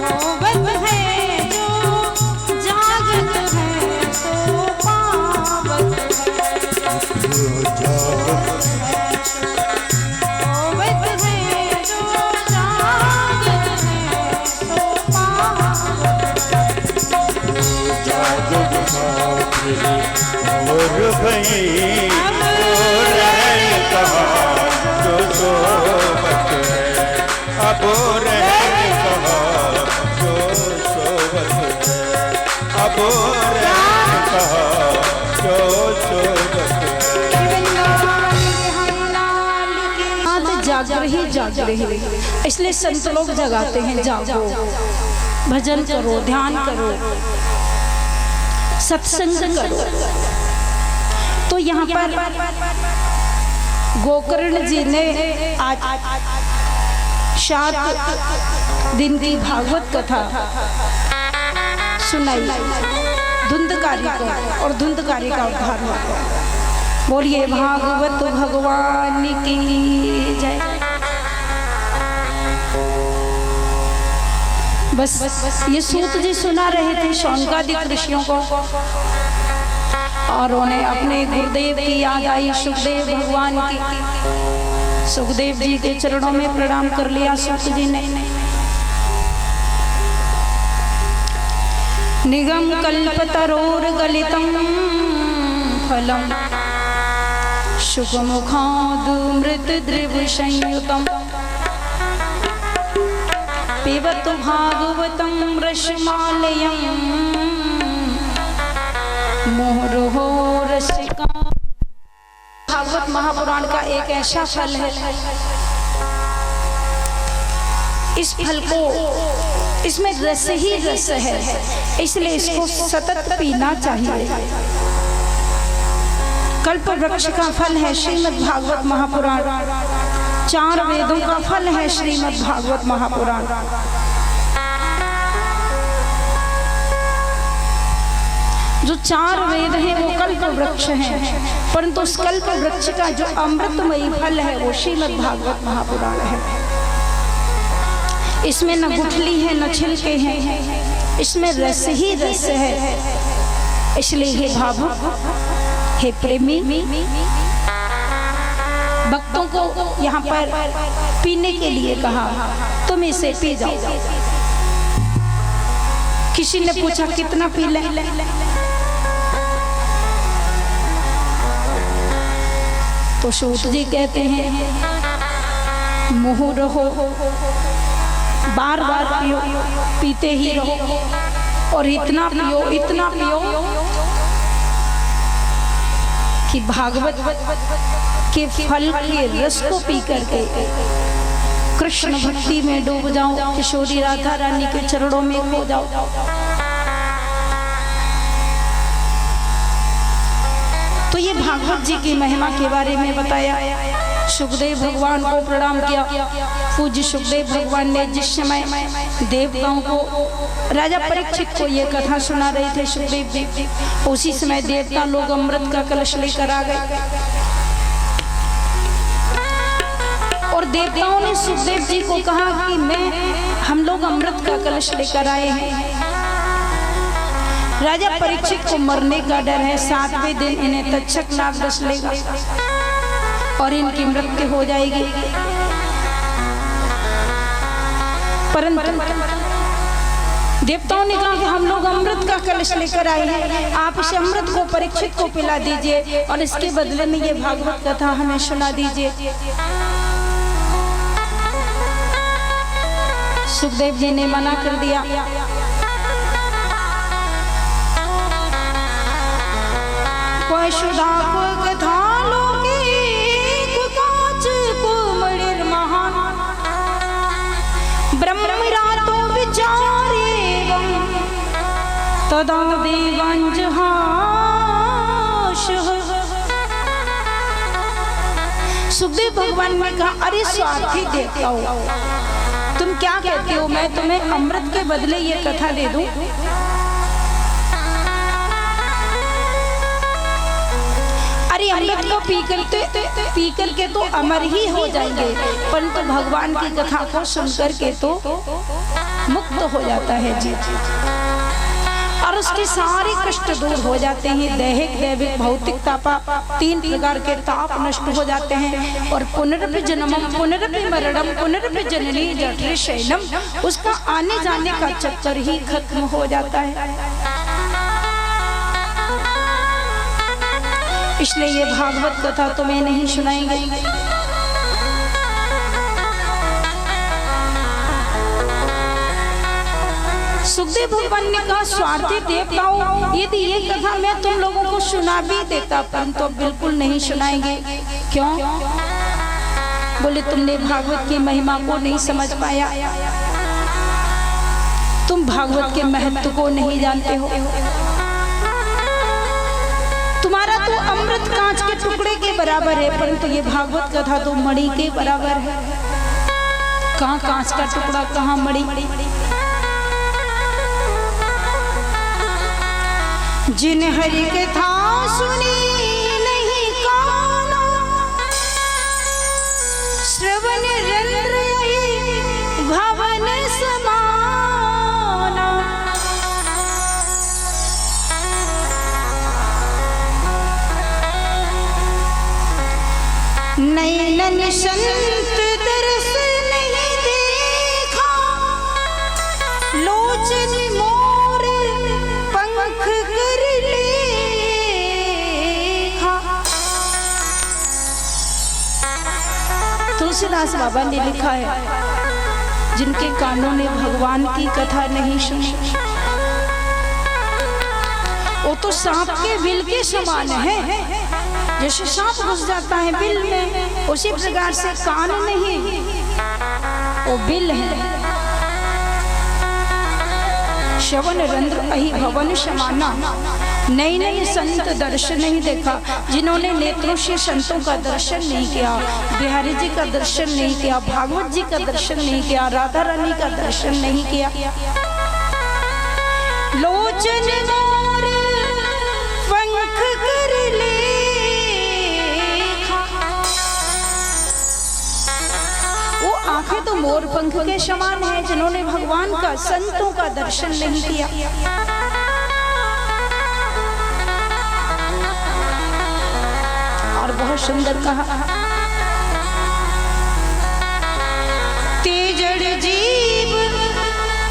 खोबत है, जो जागत है सो पावत है। सोबत है जो जागत है सो पावत है। जाग मुसाफिर भोर भई रहने कहाँ जो सोबत है, अब रहने कहाँ जो सोबत है, अब रहने कहाँ जो सोबत है। जाग रही, इसलिए संत लोग जगाते हैं, जागो, भजन करो, ध्यान करो, सत्संग करो। तो यहाँ पर गोकर्ण जी ने आज 7 दिन की भागवत कथा सुनाई धुंधकारी को, और धुंधकारी का उद्धार हुआ। बोलिए भागवत भगवान की जय। बस ये सूत जी सुना रहे थे शौनकादिक ऋषियों को, और उन्हें अपने गुरुदेव की याद आई, सुखदेव भगवान की। सुखदेव जी के चरणों में प्रणाम कर लिया सूत जी ने। निगम कल्पतरोर गलितम फलम शुकमुखादुमृत द्रिव संयुतम पिबतु भागवतम रसमालयम मुहुर्हो रसिका। भागवत महापुराण का एक ऐसा फल है इस फल को, इसमें रस ही रस है, इसलिए इसको सतत पीना चाहिए। कल्प वृक्ष का फल है श्रीमद् भागवत महापुराण, 4 वेदों का फल है श्रीमद् भागवत महापुराण। जो 4 वेद हैं वो कल्प वृक्ष हैं, परंतु उस कल्प वृक्ष का जो अमृतमयी फल है वो श्रीमद् भागवत महापुराण है। इसमें न गुठली है न छिलके हैं, इसमें रस ही रस है। इसलिए हे भावुक, हे प्रेमी, भक्तों को यहाँ पर पीने के लिए कहा, तुम इसे पी जाओ। किसी ने पूछा कितना पी लें? तो सूत जी कहते हैं मुँह रहो, बार बार पियो, पीते ही रहो, और इतना पियो, इतना पियो कि भागवत के फल के रस को पी करके कृष्ण भक्ति में डूब जाओ, किशोरी राधा रानी के चरणों में खो जाओ। तो ये भागवत जी की महिमा के बारे में बताया। सुखदेव भगवान को प्रणाम किया। पूज्य सुखदेव भगवान ने जिस समय देवताओं को, राजा परीक्षित को ये कथा सुना रहे थे सुखदेव जी, उसी समय देवता लोग अमृत का कलश लेकर आ गए और देवताओं ने सुखदेव जी को कहा कि हम लोग अमृत का कलश लेकर आए हैं। राजा परीक्षित को मरने का डर है, 7वें दिन इन्हें तक्षक नाग डस लेगा और इनकी मृत्यु हो जाएगी। परंतु देवताओं ने कहा कि हम लोग अमृत का कलश लेकर आए हैं, आप इस अमृत को परीक्षित को पिला दीजिए और इसके बदले में ये भागवत कथा हमें सुना दीजिए। सुखदेव जी ने मना कर दिया। तदा देवांजहाश। सुखदेव भगवान ने कहा, अरे स्वार्थी देवताओं, तुम क्या कहते हो, मैं तुम्हें अमृत के बदले ये कथा दे दूं? अरे अमृत को पी करके तो अमर ही हो जाएंगे, परंतु भगवान की कथा को सुनकर के तो मुक्त हो जाता है जी, और उसके सारे कष्ट दूर हो जाते हैं। दैहिक, दैविक, भौतिक तापा, 3 प्रकार के ताप नष्ट हो जाते हैं और पुनरपि जन्मम पुनरपि मरणम पुनरपि जननी जठरे शयनम, उसका आने जाने का चक्कर ही खत्म हो जाता है। इसलिए ये भागवत कथा तुम्हें नहीं सुनाएंगे। सुखदेव भगवान ने कहा, स्वार्थी देवताओं, यदि ये कथा मैं तुम लोगों को सुना भी देता, परंतु बिल्कुल नहीं सुनाएंगे। क्यों? बोले तुमने भागवत की महिमा को नहीं समझ पाया, तुम भागवत के महत्व को नहीं जानते हो। तुम्हारा तो अमृत कांच के टुकड़े के बराबर है, परंतु ये भागवत कथा तो मणि के बराबर है। कहाँ कांच का टुकड़ा, कहाँ मणि। जिन हरि कथा सुनी नहीं कानो, श्रवण रंध्र भवन समाना। नैनन संत दरस नहीं देखा, लोचन मोर पंख कर लेखा। तुलसीदास बाबा ने लिखा है, जिनके कानों ने भगवान की कथा नहीं सुनी, वो तो सांप के बिल के समान है। जैसे सांप घुस जाता है बिल में, उसी प्रकार से कान नहीं, वो बिल है। श्रवण रंध्र अहि भवन समाना। नई नई संत दर्शन नहीं देखा, जिन्होंने नेत्रों से संतों का दर्शन नहीं किया, बिहारी जी का दर्शन नहीं किया, भागवत जी का दर्शन नहीं किया, राधा रानी का दर्शन नहीं किया। लोचन मोर पंख कर लेखा, वो आंखें तो मोर पंख के समान है, जिन्होंने भगवान का संतों का दर्शन नहीं किया। और बहुत सुंदर कहा, तेजड़ जीव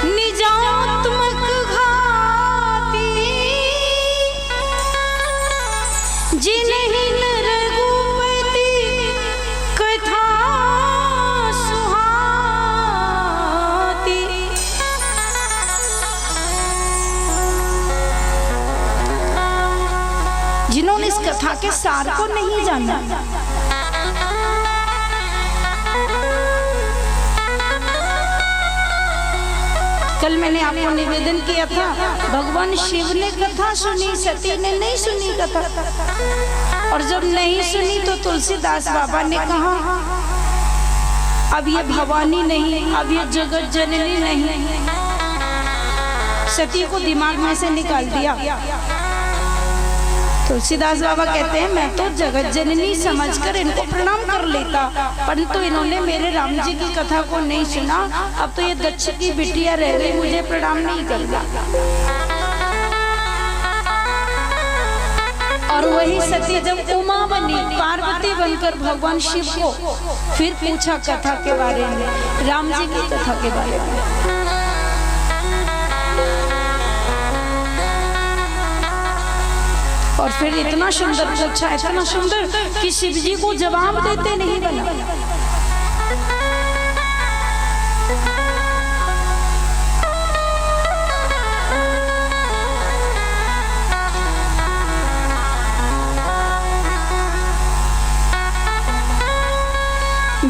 निजात्मक घाती, जिन्हिं रघुपति कथा सुहाती। जिन्होंने इस कथा के सार को नहीं जाना। कल मैंने आपको निवेदन किया था, भगवान शिव ने कथा सुनी, सती ने नहीं सुनी कथा। और जब नहीं सुनी तो तुलसीदास बाबा ने कहा, अब ये भवानी नहीं, अब ये जगत जननी नहीं। सती को दिमाग में से निकाल दिया। तुलसीदास बाबा कहते हैं, मैं तो जगत जननी समझकर इनको प्रणाम कर लेता, परंतु इन्होंने मेरे राम जी की कथा को नहीं सुना। अब तो ये दक्ष की बिटिया रह गई, मुझे प्रणाम नहीं करना। और वही सती जब उमा बनी, पार्वती बनकर भगवान शिव को फिर पूछा कथा के बारे में, राम जी की कथा के बारे में। और फिर इतना सुंदर पूछा, इतना सुंदर कि शिव जी को जवाब देते नहीं बना।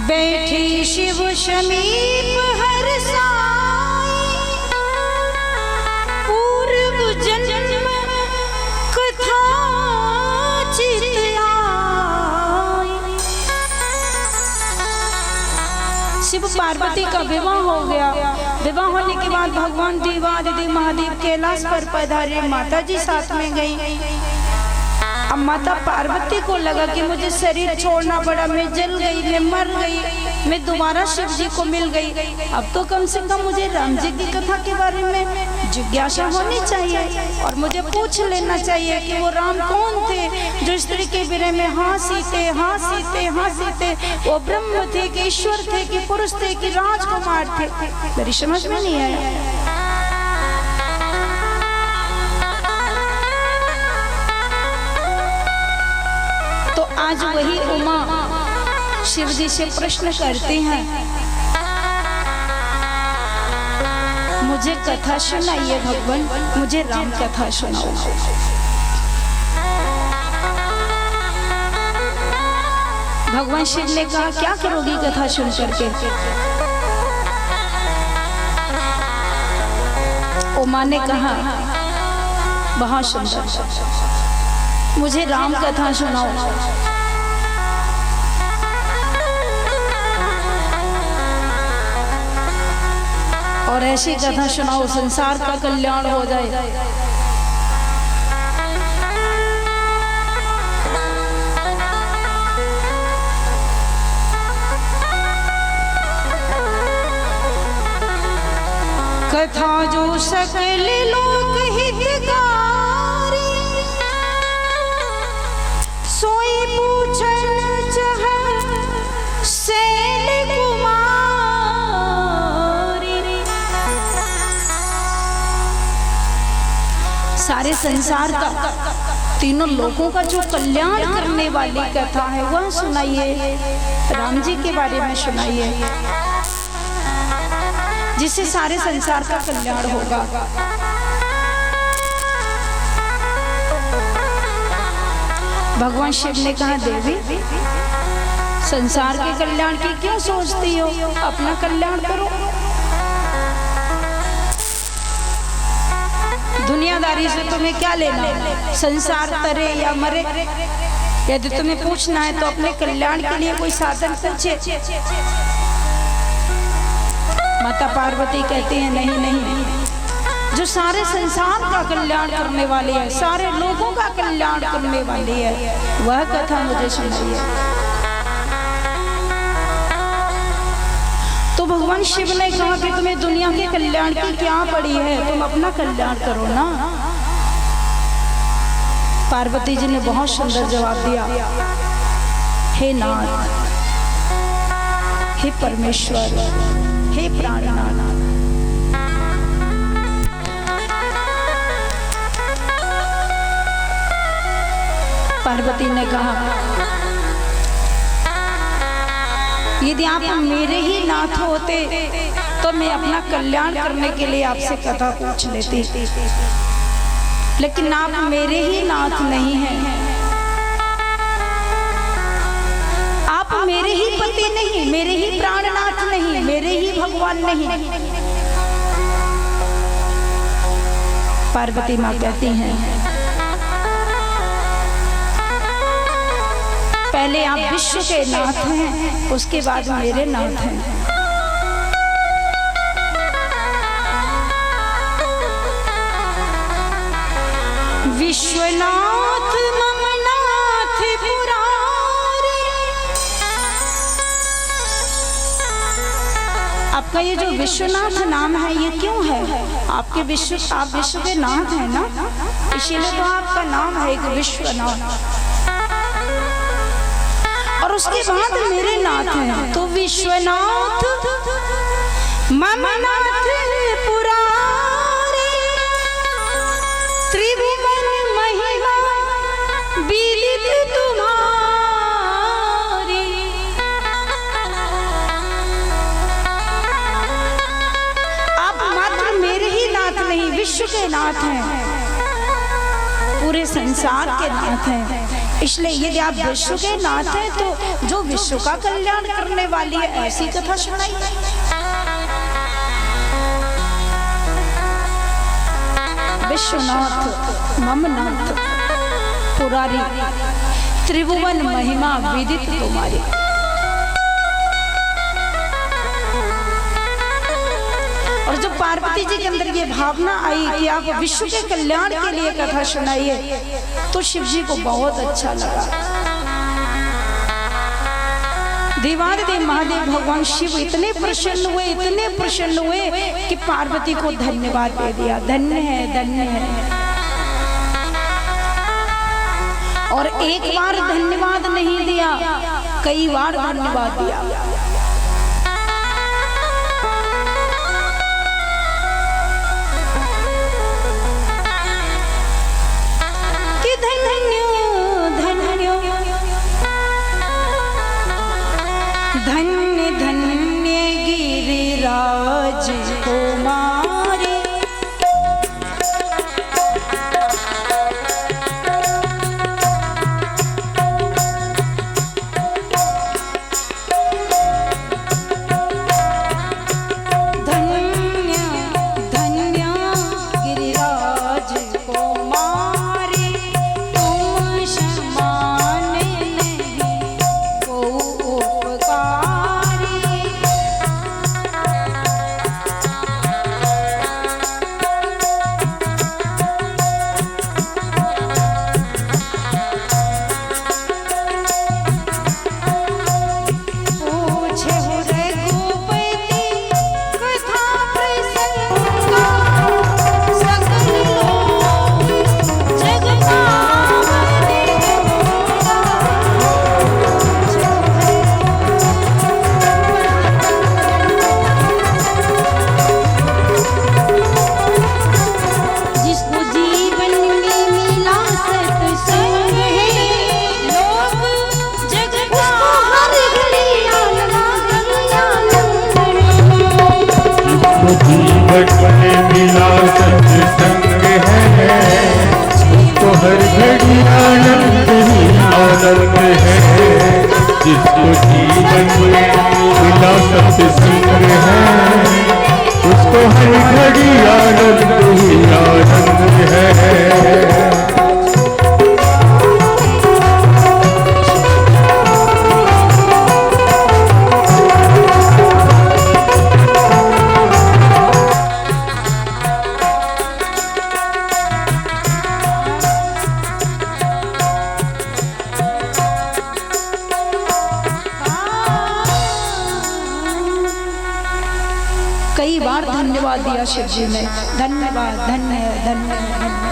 बैठी शिव समीप हर साई, पूर्व जन्म कथा चित आई। शिव पार्वती का विवाह हो गया। विवाह होने के बाद भगवान देवादिदेव महादेव कैलाश पर पधारे, माता जी साथ में गई। अब माता पार्वती को लगा कि मुझे शरीर छोड़ना पड़ा, मैं जल गई, मैं मर गई, मैं दोबारा शिव जी को मिल गई। अब तो कम से कम मुझे राम जी की कथा के बारे में जिज्ञासा होनी चाहिए और मुझे पूछ लेना चाहिए कि वो राम कौन थे जो स्त्री के विरह में हाँ सीते, हाँ सीते, हाँ सीते, वो ब्रह्म थे कि ईश्वर थे कि पुरुष थे कि राजकुमार थे। मेरी समझ में नहीं आया। आज वही उमा शिव जी से प्रश्न करती हैं, मुझे कथा सुनाइए भगवान, मुझे राम कथा सुनाओ। भगवान शिव ने कहा, क्या करोगी कथा सुन करके? उमा ने कहा, बहुत सुंदर, मुझे राम कथा सुनाओ। और ऐसी कथा सुनाओ संसार का कल्याण हो जाए। कथा जो सकल लोक हितकारी, सोई पूछन चाह शैल सारे संसार का, तीनों लोगों का जो कल्याण करने वाली कथा है वह सुनाइए, राम जी के बारे में सुनाइए, जिससे सारे संसार का कल्याण होगा। भगवान शिव ने कहा, देवी संसार के कल्याण की क्यों सोचती हो, अपना कल्याण करो। दुनियादारी से तुम्हें क्या लेना, संसार तरे या मरे। यदि तुम्हें पूछना है तो अपने कल्याण के लिए कोई साधन पूछे। माता पार्वती कहती है नहीं नहीं, जो सारे संसार का कल्याण करने वाली है, सारे लोगों का कल्याण करने वाली है, वह कथा मुझे सुनाइए। तो भगवान शिव ने कहा कि तुम्हें दुनिया के कल्याण की क्या पड़ी है, तुम अपना कल्याण करो ना। पार्वती जी ने बहुत सुंदर जवाब दिया, हे नाथ, हे परमेश्वर, हे प्राणनाथ, पार्वती ने कहा यदि आप मेरे ही नाथ होते तो मैं अपना कल्याण करने के लिए आपसे कथा पूछ लेती, लेकिन आप मेरे ही नाथ नहीं हैं, आप मेरे ही पति नहीं, मेरे ही प्राणनाथ नहीं, मेरे ही भगवान नहीं। पार्वती माँ कहती हैं पहले आप विश्व के नाथ हैं, उसके बाद मेरे नाथ हैं। विश्वनाथ ममनाथ पुरारी। आपका ये जो विश्वनाथ नाम है ये क्यों है? आपके आप विश्व के नाथ हैं ना, इसीलिए तो आपका नाम है एक विश्वनाथ। और उसके बाद मेरे नाथ हैं, तो विश्वनाथ ममनाथ पुरारी, त्रिभुवन महिमा विदित तुम्हारी। आप मात्र मेरे ही नाथ नहीं, विश्व के नाथ हैं, पूरे संसार के नाथ हैं। इसलिए यदि आप विश्व के नाथ हैं तो जो विश्व का कल्याण करने वाली है ऐसी कथा सुनाइए। विश्वनाथ ममनाथ पुरारी, त्रिभुवन महिमा विदित तुम्हारी। और जब पार्वती जी के अंदर ये भावना आई कि आप विश्व के कल्याण के लिए कथा सुनाइए, तो शिव जी को बहुत अच्छा लगा। देवाधिदेव महादेव भगवान शिव इतने प्रसन्न हुए, इतने प्रसन्न हुए कि पार्वती को धन्यवाद दे दिया, धन्य है, धन्य है। और एक बार धन्यवाद नहीं दिया, कई बार धन्यवाद दिया। धन्य धन्य गिरिराज कुमारी, धन्य धन्य गिरिराज कुमारी, तुम समान नहीं को उपकारी। जीवन में मिला सत्संग है, उसको हर घड़ी आनंद ही आनंद है। जिसको जीवन में मिला सत्संग है, उसको हर घड़ी आनंद ही आनंद है। दुआ दिया शिव जी ने। धन्यवाद, धन्य धन्य धन्य।